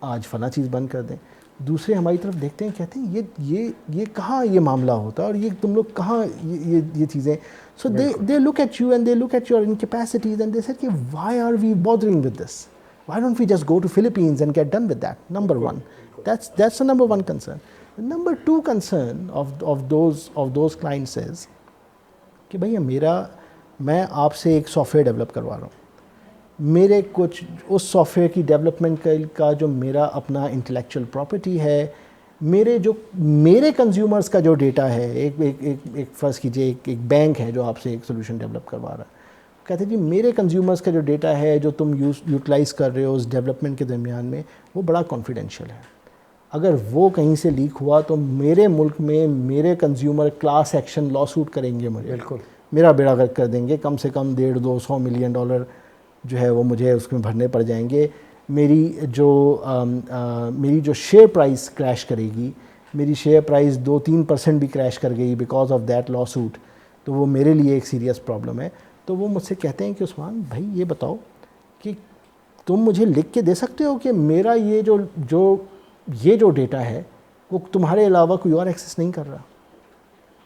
آج فلاں چیز بند کر دیں. دوسرے ہماری طرف دیکھتے ہیں، کہتے ہیں یہ کہاں یہ معاملہ ہوتا ہے اور یہ تم لوگ کہاں یہ چیزیں. So they look at you and they look at your incapacities and they said کہ why are we bothering with this, why don't we just go to Philippines and get done with that. Number one, that's the number one concern. The number two concern of those clients is کہ بھئی میں آپ سے ایک soft where develop کروا رہا ہوں، میرے کچھ اس سافٹ ویئر کی ڈیولپمنٹ کا جو میرا اپنا انٹلیکچوئل پراپرٹی ہے، میرے کنزیومرز کا جو ڈیٹا ہے، ایک فرض کیجئے ایک بینک ہے جو آپ سے ایک سولوشن ڈیولپ کروا رہا ہے، کہتے ہیں جی میرے کنزیومرز کا جو ڈیٹا ہے جو تم یوٹیلائز کر رہے ہو اس ڈیولپمنٹ کے درمیان میں، وہ بڑا کانفیڈینشیل ہے. اگر وہ کہیں سے لیک ہوا تو میرے ملک میں میرے کنزیومر کلاس ایکشن لا سوٹ کریں گے مجھے، بالکل میرا بیڑا غرق کر دیں گے. کم سے کم $150-200 ملین جو ہے وہ مجھے اس میں بھرنے پڑ جائیں گے. میری جو شیئر پرائز کریش کرے گی، میری شیئر پرائز 2-3% بھی کریش کر گئی because of that lawsuit, تو وہ میرے لیے ایک سیریس پرابلم ہے. تو وہ مجھ سے کہتے ہیں کہ عثمان بھائی یہ بتاؤ کہ تم مجھے لکھ کے دے سکتے ہو کہ میرا یہ جو ڈیٹا ہے وہ تمہارے علاوہ کوئی اور ایکسیس نہیں کر رہا،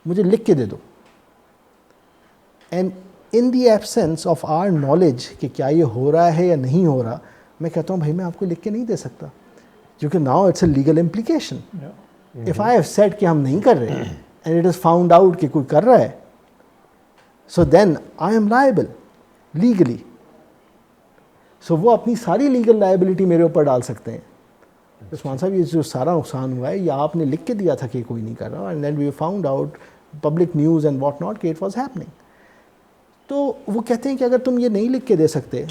مجھے لکھ کے دے دو. And in the absence of our knowledge کہ کیا یہ ہو رہا ہے یا نہیں ہو رہا، میں کہتا ہوں بھائی میں آپ کو لکھ کے نہیں دے سکتا کیونکہ now it's a legal implication. If I have said کہ ہم نہیں کر رہے and it is found out کہ کوئی کر رہا ہے، so then I am liable legally. سو وہ اپنی ساری لیگل لائبلٹی میرے اوپر ڈال سکتے ہیں. عثمان صاحب یہ جو سارا نقصان ہوا ہے یہ آپ نے لکھ کے دیا تھا کہ کوئی نہیں کر رہا، and then we found out public news and what not کہ اٹ واز ہیپننگ. تو وہ کہتے ہیں کہ اگر تم یہ نہیں لکھ کے دے سکتے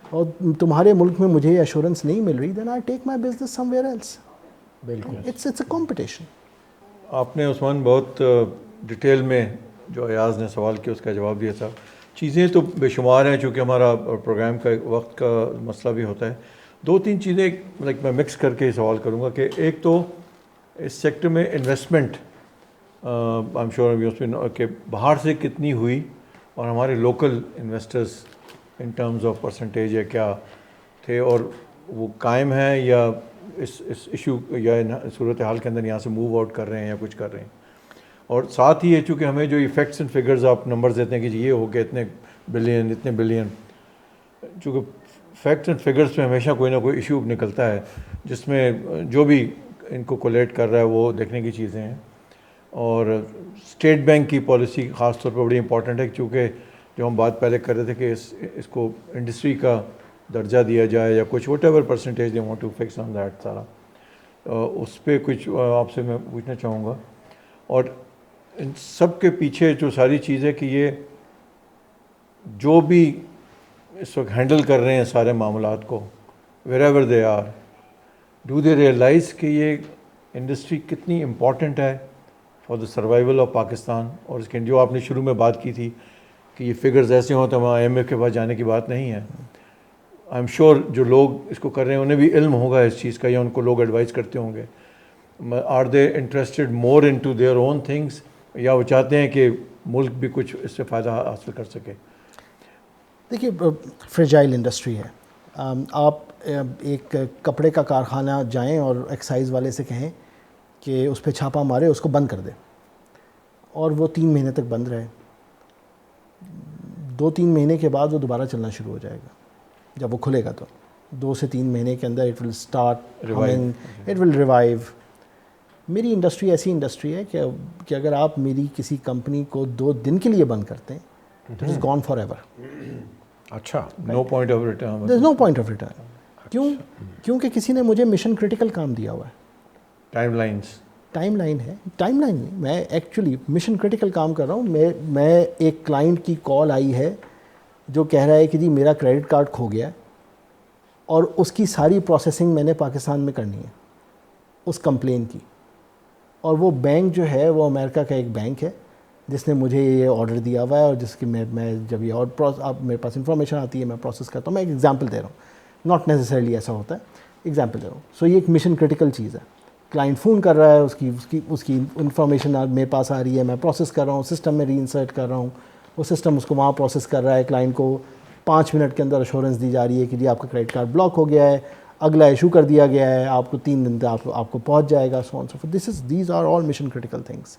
اور تمہارے ملک میں مجھے ایشورنس نہیں مل رہی, then I take my business somewhere else. بالکل. It's a competition. آپ نے عثمان بہت ڈیٹیل میں جو ایاز نے سوال کیا اس کا جواب دیا تھا. چیزیں تو بے شمار ہیں, چونکہ ہمارا پروگرام کا وقت کا مسئلہ بھی ہوتا ہے. 2-3 چیزیں لائک میں مکس کر کے سوال کروں گا کہ ایک تو اس سیکٹر میں انویسٹمنٹ آئی ایم شیور کہ باہر سے کتنی ہوئی اور ہمارے local investors in terms of percentage یا کیا تھے, اور وہ قائم ہیں یا اس ایشو یا صورتحال کے اندر یہاں سے موو آؤٹ کر رہے ہیں یا کچھ کر رہے ہیں. اور ساتھ ہی ہے چونکہ ہمیں جو فیکٹس اینڈ فگرز آپ نمبرز دیتے ہیں کہ جی یہ ہو گیا اتنے بلین اتنے بلین, چونکہ فیکٹس اینڈ فگرز میں ہمیشہ کوئی نہ کوئی ایشو نکلتا ہے جس میں جو بھی ان کو کولیٹ کر رہا ہے وہ دیکھنے کی چیزیں ہیں. اور اسٹیٹ بینک کی پالیسی خاص طور پہ بڑی امپورٹنٹ ہے, کیونکہ جو ہم بات پہلے کر رہے تھے کہ اس کو انڈسٹری کا درجہ دیا جائے یا کچھ whatever percentage they want to fix on that سارا, اس پہ کچھ آپ سے میں پوچھنا چاہوں گا. اور ان سب کے پیچھے جو ساری چیز ہے کہ یہ جو بھی اس وقت ہینڈل کر رہے ہیں سارے معاملات کو wherever they are, do they realize کہ یہ انڈسٹری کتنی امپورٹنٹ ہے for the survival of Pakistan. اور اس کے جو آپ نے شروع میں بات کی تھی کہ یہ فگرز ایسے ہوں تو وہاں IMF کے پاس جانے کی بات نہیں ہے. آئی ایم شیور جو لوگ اس کو کر رہے ہیں انہیں بھی علم ہوگا اس چیز کا, یا ان کو لوگ ایڈوائز کرتے ہوں گے. Are they interested more in to their own things, یا وہ چاہتے ہیں کہ ملک بھی کچھ اس سے فائدہ حاصل کر سکے؟ دیکھیے فریجائل انڈسٹری ہے. آپ ایک کپڑے کا کارخانہ جائیں اور ایکسائز والے سے کہیں کہ اس پہ چھاپا مارے, اس کو بند کر دے, اور وہ 3 مہینے تک بند رہے. 2-3 مہینے کے بعد وہ دوبارہ چلنا شروع ہو جائے گا. جب وہ کھلے گا تو 2 سے 3 مہینے کے اندر it will start humming, it will revive. میری انڈسٹری ایسی انڈسٹری ہے کہ اگر آپ میری کسی کمپنی کو 2 دن کے لیے بند کرتے ہیں تو it is gone forever. اچھا, no point of return. There is no point of return. کیونکہ کسی نے مجھے مشن کرٹیکل کام دیا ہوا ہے. ٹائم لائنس, ٹائم لائن ہے, ٹائم لائن نہیں, میں ایکچولی مشن کرٹیکل کام کر رہا ہوں. میں ایک کلائنٹ کی کال آئی ہے جو کہہ رہا ہے کہ جی میرا کریڈٹ کارڈ کھو گیا اور اس کی ساری پروسیسنگ میں نے پاکستان میں کرنی ہے اس کمپلین کی. اور وہ بینک جو ہے وہ امریکہ کا ایک بینک ہے جس نے مجھے یہ آرڈر دیا ہوا ہے, اور جس کی میں جب یہ اب میرے پاس انفارمیشن آتی ہے میں پروسیس کرتا ہوں. میں ایک ایگزامپل دے رہا ہوں, ناٹ نیسسریلی ایسا ہوتا ہے, ایگزامپل دے رہا ہوں. سو یہ ایک مشن کرٹیکل چیز ہے. کلائنٹ فون کر رہا ہے, اس کی انفارمیشن میرے پاس آ رہی ہے, میں پروسیس کر رہا ہوں, سسٹم میں ری انسرٹ کر رہا ہوں, وہ سسٹم اس کو وہاں پروسیس کر رہا ہے. کلائنٹ کو 5 منٹ کے اندر ایشورنس دی جا رہی ہے کہ جی آپ کا کریڈٹ کارڈ بلاک ہو گیا ہے, اگلا ایشو کر دیا گیا ہے, آپ کو 3 دن تک آپ کو پہنچ جائے گا. So on so forth. These are all mission critical things.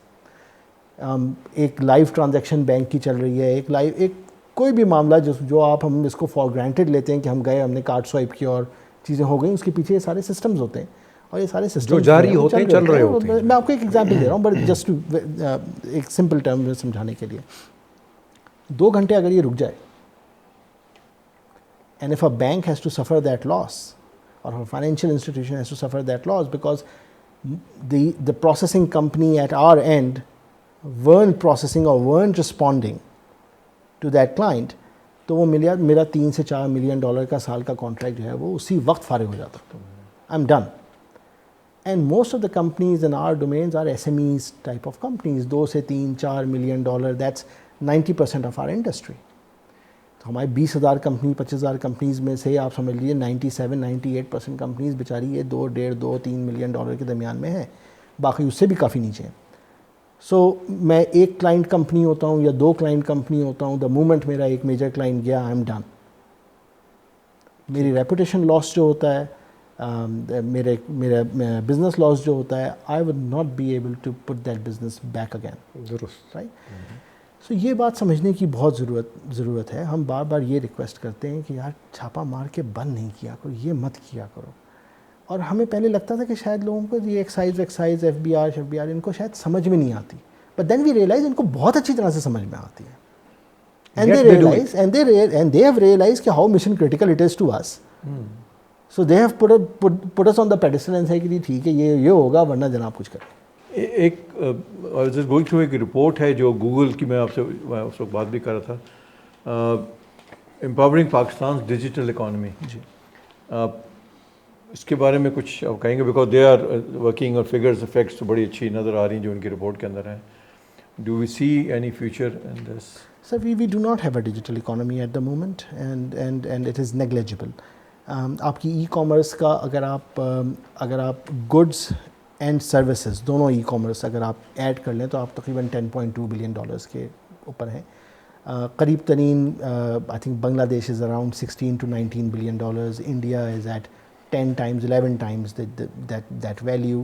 ایک لائیو ٹرانزیکشن بینک کی چل رہی ہے, ایک کوئی بھی معاملہ جو ہم اس کو فار گرانٹیڈ لیتے ہیں کہ ہم گئے, ہم نے کارڈ سوائپ کیا اور چیزیں ہو گئیں, اس کے پیچھے یہ سارے سسٹمز ہوتے ہیں, اور یہ سارے سسٹم جو جاری ہوتے ہیں, چل رہے ہوتے ہیں. میں آپ کو ایک ایگزامپل دے رہا ہوں, بٹ جسٹ ایک سمپل ٹرم میں سمجھانے کے لیے. 2 گھنٹے اگر یہ رک جائے, and if a bank has to suffer that loss, or a financial institution has to suffer that loss because the processing company at our end weren't processing or weren't responding to that client, تو وہ میرا 3 سے 4 million dollar کا سال کا contract جو ہے وہ اسی وقت فارغ ہو جاتا. I am done. And most of the companies in our domains are SMEs type of companies. 2 سے 3-4 million dollar, that's 90% of our industry. تو ہماری 20,000 کمپنی 25,000 کمپنیز میں سے آپ سمجھ لیجیے 97-98% کمپنیز بیچاری یہ 2-1.5-2-3 ملین ڈالر کے درمیان میں ہے, باقی اس سے بھی کافی نیچے ہیں. سو میں ایک کلائنٹ کمپنی ہوتا ہوں یا 2 کلائنٹ کمپنی ہوتا ہوں, دا مومنٹ میرا ایک میجر کلائنٹ گیا, آئی ایم ڈن. میری ریپوٹیشن لاس جو ہوتا ہے, میرا بزنس لاس جو ہوتا ہے, I would not be able to put that business back again. درست, رائٹ. سو یہ بات سمجھنے کی بہت ضرورت ہے. ہم بار بار یہ ریکویسٹ کرتے ہیں کہ یار چھاپا مار کے بند نہیں کیا کرو, یہ مت کیا کرو. اور ہمیں پہلے لگتا تھا کہ شاید لوگوں کو یہ ایکسائز FBI ان کو شاید سمجھ میں نہیں آتی, بٹ دین وی ریئلائز ان کو بہت اچھی طرح سے سمجھ میں آتی ہے. And they realise and they have realise کہ how mission critical it is to us. So they have put us on the pedestal and say کہ ٹھیک ہے یہ ہوگا ورنہ جناب کچھ کریں. ایک گوئنگ تھرو ایک رپورٹ ہے جو گوگل کی، میں آپ سے اس وقت بات بھی کر رہا تھا، امپاورنگ پاکستان ڈیجیٹل اکانومی. جی اس کے بارے میں کچھ آپ کہیں گے؟ بیکاز دے آر ورکنگ اور فگرز فیکٹس بڑی اچھی نظر آ رہی ہیں جو ان کی رپورٹ کے اندر ہیں. Do we see any future in this? Sir, we do not have a digital economy at the moment, and it is negligible. آپ کی ای کامرس کا اگر آپ گڈس اینڈ سروسز دونوں ای کامرس اگر آپ ایڈ کر لیں تو آپ تقریباً $10.2 بلین کے اوپر ہیں. قریب ترین آئی think Bangladesh is around $16 to $19 billion. India is at 10 times 11 times that value.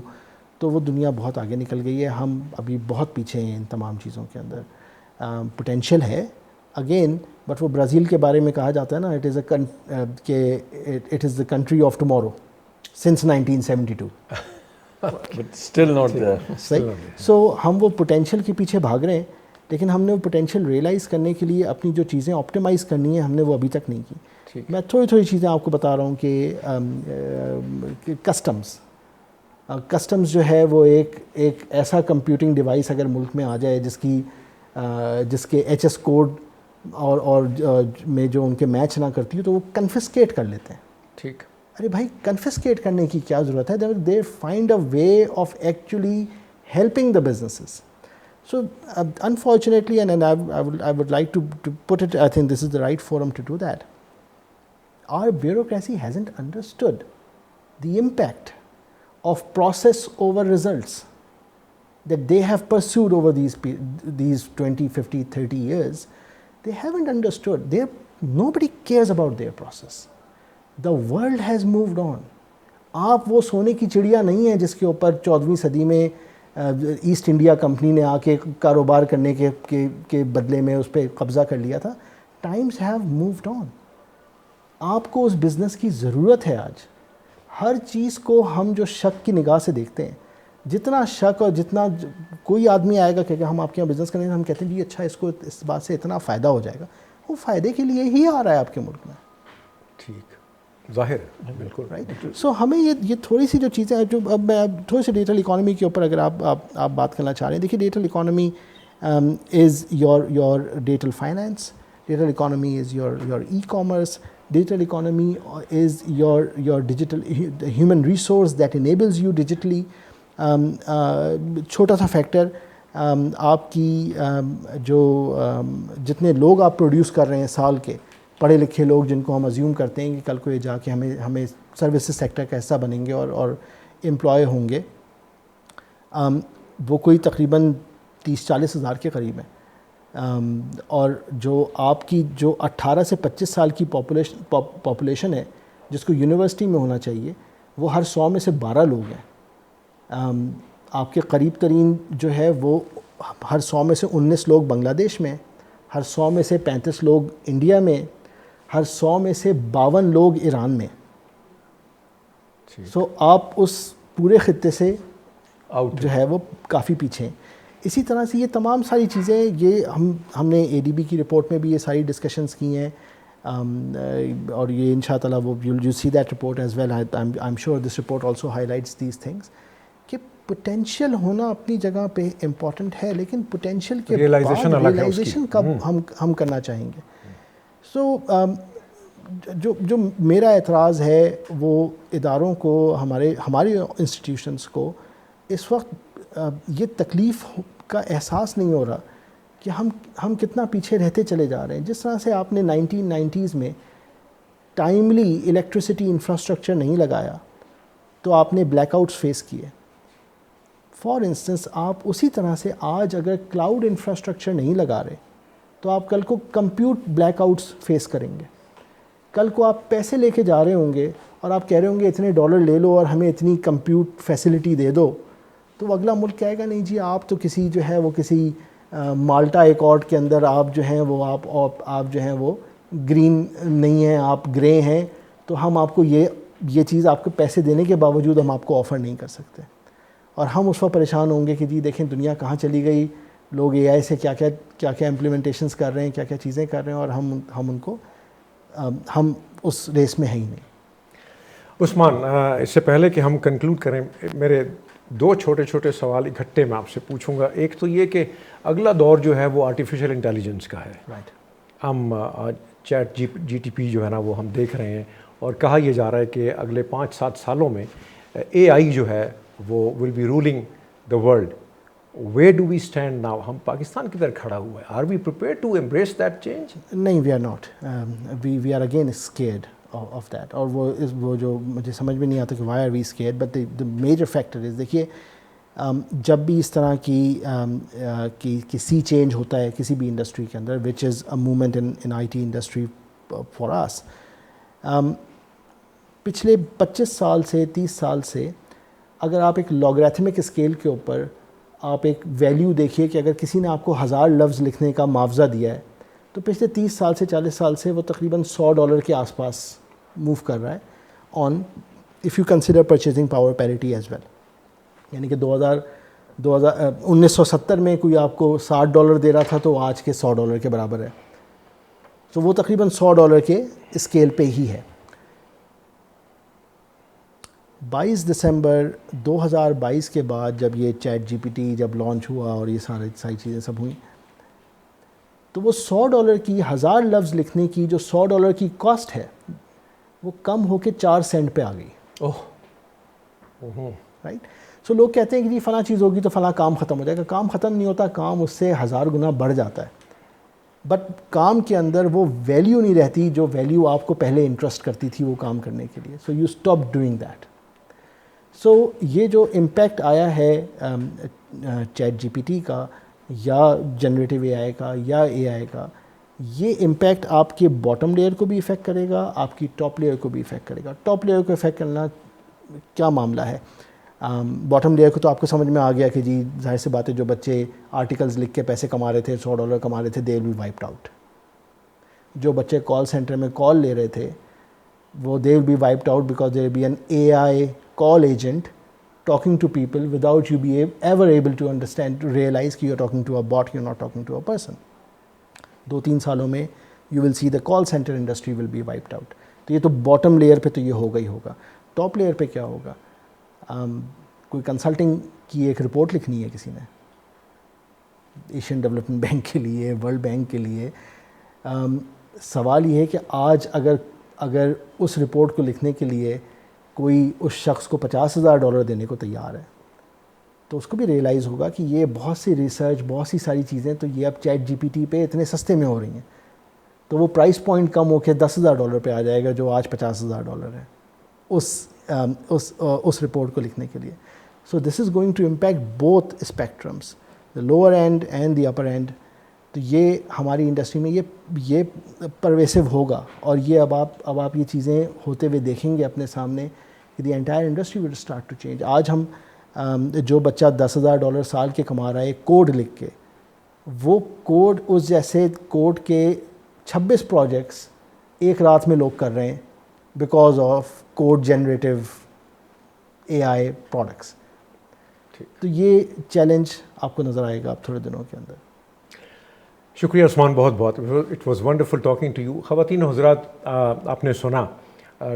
تو وہ دنیا بہت آگے نکل گئی ہے. ہم ابھی بہت پیچھے ہیں ان تمام چیزوں کے اندر. پوٹینشیل ہے اگین، بٹ وہ برازیل کے بارے میں کہا جاتا ہے نا، it is the country of tomorrow since 1972. But still not there. صحیح. سو ہم وہ پوٹینشیل کے پیچھے بھاگ رہے ہیں، لیکن ہم نے وہ پوٹینشیل ریئلائز کرنے کے لیے اپنی جو چیزیں آپٹیمائز کرنی ہیں ہم نے وہ ابھی تک نہیں کی. میں تھوڑی چیزیں آپ کو بتا رہا ہوں کہ کسٹمز جو ہے وہ ایک ایسا کمپیوٹنگ ڈیوائس اگر ملک میں آ جائے جس کے ایچ ایس کوڈ اور میں جو ان کے میچ نہ کرتی ہو تو وہ کنفسکیٹ کر لیتے ہیں. ٹھیک. ارے بھائی کنفسکیٹ کرنے کی کیا ضرورت ہے؟ They find a way of actually helping the businesses. So unfortunately, and I would like to put it, I think this is the right forum to do that. Our bureaucracy hasn't understood the impact of process over results that they have pursued over these 20, 50, 30 years. They haven't understood. Nobody cares about their process. The world has moved on. آپ وہ سونے کی چڑیا نہیں ہیں جس کے اوپر 14ویں صدی میں ایسٹ انڈیا کمپنی نے آ کے کاروبار کرنے کے بدلے میں اس پہ قبضہ کر لیا تھا. Times have moved on. آپ کو اس بزنس کی ضرورت ہے آج. ہر چیز کو ہم جو شک کی نگاہ سے دیکھتے ہیں، جتنا شک اور جتنا کوئی آدمی آئے گا کہ ہم آپ کے یہاں بزنس کریں گے، ہم کہتے ہیں جی اچھا اس کو اس بات سے اتنا فائدہ ہو جائے گا. وہ فائدے کے لیے ہی آ رہا ہے آپ کے ملک میں. ٹھیک، ظاہر ہے، بالکل رائٹ. سو ہمیں یہ تھوڑی سی جو چیزیں ہیں، جو اب میں تھوڑی سی ڈیجیٹل اکانومی کے اوپر اگر آپ بات کرنا چاہ رہے ہیں، دیکھیے digital economy is your digital finance. Digital economy is your e commerce. Digital economy is your digital human resource that enables you digitally. چھوٹا سا فیکٹر، آپ کی جو جتنے لوگ آپ پروڈیوس کر رہے ہیں سال کے، پڑھے لکھے لوگ جن کو ہم ازیوم کرتے ہیں کہ کل کو یہ جا کے ہمیں سروسز سیکٹر کا حصہ بنیں گے اور امپلائے ہوں گے، وہ کوئی تقریباً 30-40 ہزار کے قریب ہیں. اور جو آپ کی جو 18 سے 25 سال کی پاپولیشن ہے جس کو یونیورسٹی میں ہونا چاہیے، وہ ہر 100 میں سے 12 لوگ ہیں. آپ کے قریب ترین جو ہے وہ ہر 100 میں سے 19 لوگ بنگلہ دیش میں، ہر 100 میں سے 35 لوگ انڈیا میں، ہر 100 میں سے 52 لوگ ایران میں. سو آپ اس پورے خطے سے جو ہے وہ کافی پیچھے ہیں. اسی طرح سے یہ تمام ساری چیزیں، یہ ہم نے اے ڈی بی کی رپورٹ میں بھی یہ ساری ڈسکشنز کی ہیں، اور یہ ان شاء اللہ وہ you see that report as well. I am sure this report also highlights these things کہ پوٹینشیل ہونا اپنی جگہ پہ امپورٹنٹ ہے، لیکن پوٹینشیل کے ریئلائزیشن کب ہم کرنا چاہیں گے. سو جو میرا اعتراض ہے وہ اداروں کو، ہماری انسٹیٹیوشنس کو اس وقت یہ تکلیف کا احساس نہیں ہو رہا کہ ہم کتنا پیچھے رہتے چلے جا رہے ہیں. جس طرح سے آپ نے 1990s میں ٹائملی الیکٹریسٹی انفراسٹرکچر نہیں لگایا تو آپ نے بلیک آؤٹس فیس کیے. فار انسٹنس آپ اسی طرح سے آج اگر کلاؤڈ انفراسٹرکچر نہیں لگا رہے تو آپ کل کو کمپیوٹ بلیک آؤٹس فیس کریں گے. کل کو آپ پیسے لے کے جا رہے ہوں گے اور آپ کہہ رہے ہوں گے اتنے ڈالر لے لو اور ہمیں اتنی کمپیوٹ فیسلٹی دے دو، تو وہ اگلا ملک کہے گا نہیں جی آپ تو کسی جو ہے وہ کسی مالٹا ایکارڈ کے اندر آپ جو ہیں وہ آپ جو ہیں وہ گرین نہیں ہیں، آپ گرے ہیں، تو ہم آپ کو یہ چیز آپ کو پیسے دینے کے باوجود ہم آپ کو آفر نہیں کر سکتے. اور ہم اس وقت پریشان ہوں گے کہ جی دیکھیں دنیا کہاں چلی گئی، لوگ اے آئی سے کیا کیا امپلیمنٹیشنز کر رہے ہیں، کیا کیا چیزیں کر رہے ہیں، اور ہم اس ریس میں ہیں ہی نہیں. عثمان، اس سے پہلے کہ ہم کنکلوڈ کریں، میرے دو چھوٹے چھوٹے سوال اکٹھے میں آپ سے پوچھوں گا. ایک تو یہ کہ اگلا دور جو ہے وہ آرٹیفیشیل انٹیلیجنس کا ہے. رائٹ. ہم چیٹ جی ٹی پی جو ہے نا وہ ہم دیکھ رہے ہیں, اور کہا یہ جا رہا ہے کہ اگلے 5-7 سالوں میں اے آئی جو ہے وہ will be ruling the world. Where do we stand now? ہم پاکستان کی طرف کھڑا ہوا ہے. Are we prepared to embrace that change? نہیں, we are not. We are again scared of that. اور وہ جو مجھے سمجھ میں نہیں آتا کہ why are we scared, but the major factor is, دیکھیے جب بھی اس طرح کی سی چینج ہوتا ہے کسی بھی انڈسٹری کے اندر, which is a movement in IT industry for us, پچھلے 25 سال سے 30 سال سے اگر آپ ایک لاگریتھمک اسکیل کے اوپر آپ ایک ویلیو دیکھیے کہ اگر کسی نے آپ کو 1000 لفظ لکھنے کا معاوضہ دیا ہے تو پچھلے 30 سال سے 40 سال سے وہ تقریباً $100 کے آس پاس موو کر رہا ہے on if you consider purchasing power parity as well. یعنی کہ 1970 میں کوئی آپ کو $60 دے رہا تھا تو آج کے $100 کے برابر ہے. تو وہ تقریباً $100 کے اسکیل پہ ہی ہے. 22 دسمبر 2022 کے بعد جب یہ چیٹ جی پی ٹی جب لانچ ہوا اور یہ ساری چیزیں سب ہوئیں, تو وہ $100 کی 1000 لفظ لکھنے کی جو $100 کی کاسٹ ہے وہ کم ہو کے 4 سینٹ پہ آ گئی. رائٹ. سو لوگ کہتے ہیں کہ جی فلاں چیز ہوگی تو فلاں کام ختم ہو جائے گا. کام ختم نہیں ہوتا, کام اس سے 1000 گنا بڑھ جاتا ہے. بٹ کام کے اندر وہ ویلیو نہیں رہتی جو ویلیو آپ کو پہلے انٹرسٹ کرتی تھی وہ کام کرنے کے لیے. So you stop doing that. So یہ جو امپیکٹ آیا ہے چیٹ جی پی ٹی کا یا جنریٹیو اے آئی کا یا اے آئی کا, یہ امپیکٹ آپ کے باٹم لیئر کو بھی افیکٹ کرے گا, آپ کی ٹاپ لیئر کو بھی افیکٹ کرے گا. ٹاپ لیئر کو افیکٹ کرنا کیا معاملہ ہے؟ باٹم لیئر کو تو آپ کو سمجھ میں آ گیا کہ جی ظاہر سی بات ہے جو بچے آرٹیکلز لکھ کے پیسے کما رہے تھے, $100 کما رہے تھے, دے ول بی وائپڈ آؤٹ. جو بچے کال سینٹر میں کال لے رہے تھے وہ they will be wiped out because there be an AI call agent talking to people without you be ever able to understand, realize کہ you're talking to a bot, you're not talking to a person. 2-3 سالوں میں you will see the call center industry will be wiped out. تو یہ تو bottom layer پہ تو یہ ہوگا ہی ہوگا. ٹاپ لیئر پہ کیا ہوگا؟ کوئی کنسلٹنگ کی ایک رپورٹ لکھنی ہے کسی نے ایشین ڈیولپمنٹ بینک کے لیے, ورلڈ بینک کے لیے, سوال یہ ہے کہ آج اگر اس رپورٹ کو لکھنے کے لیے کوئی اس شخص کو $50,000 دینے کو تیار ہے تو اس کو بھی ریئلائز ہوگا کہ یہ بہت سی ریسرچ, بہت سی ساری چیزیں تو یہ اب چیٹ جی پی ٹی پہ اتنے سستے میں ہو رہی ہیں, تو وہ پرائس پوائنٹ کم ہو کے $10,000 پہ آ جائے گا جو آج $50,000 ہے اس رپورٹ کو لکھنے کے لیے. So this is going to impact both spectrums, the lower end and the upper end. تو یہ ہماری انڈسٹری میں یہ پرویسو ہوگا, اور یہ اب آپ یہ چیزیں ہوتے ہوئے دیکھیں گے اپنے سامنے کہ the entire industry will start to change. آج ہم جو بچہ $10,000 سال کے کما رہا ہے کوڈ لکھ کے, وہ کوڈ اس جیسے کوڈ کے 26 پروجیکٹس ایک رات میں لوگ کر رہے ہیں because of code generative AI products. تو یہ چیلنج آپ کو نظر آئے گا اب تھوڑے دنوں کے اندر. شکریہ عثمان, بہت بہت. It was wonderful talking to you. خواتین و حضرات, آپ نے سنا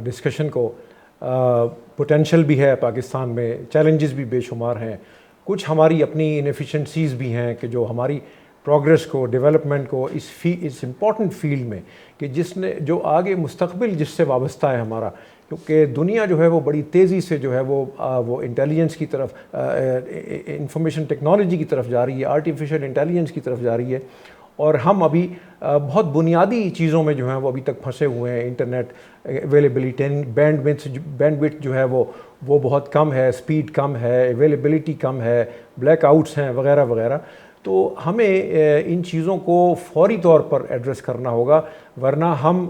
ڈسکشن کو. پوٹینشیل بھی ہے پاکستان میں, چیلنجز بھی بے شمار ہیں, کچھ ہماری اپنی انیفیشنسیز بھی ہیں کہ جو ہماری پروگریس کو, ڈیولپمنٹ کو اس امپورٹنٹ فیلڈ میں کہ جو آگے مستقبل جس سے وابستہ ہے ہمارا, کیونکہ دنیا جو ہے وہ بڑی تیزی سے جو ہے وہ انٹیلیجنس کی طرف, انفارمیشن ٹیکنالوجی کی طرف جا رہی ہے, آرٹیفیشیل انٹیلیجنس کی طرف جا رہی ہے, اور ہم ابھی بہت بنیادی چیزوں میں جو ہیں وہ ابھی تک پھنسے ہوئے ہیں. انٹرنیٹ اویلیبلٹی, بینڈ وڈتھ جو ہے وہ بہت کم ہے, اسپیڈ کم ہے, اویلیبلٹی کم ہے, بلیک آؤٹس ہیں وغیرہ وغیرہ. تو ہمیں ان چیزوں کو فوری طور پر ایڈریس کرنا ہوگا, ورنہ ہم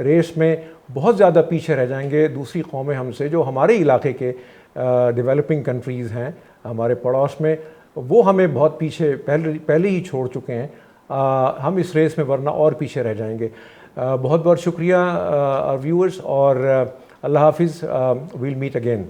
ریس میں بہت زیادہ پیچھے رہ جائیں گے دوسری قومیں ہم سے جو ہمارے علاقے کے ڈیولپنگ کنٹریز ہیں ہمارے پڑوس میں, وہ ہمیں بہت پیچھے پہلے ہی چھوڑ چکے ہیں. ہم اس ریس میں ورنہ اور پیچھے رہ جائیں گے. بہت بہت شکریہ ویورز, اور اللہ حافظ. We'll meet again.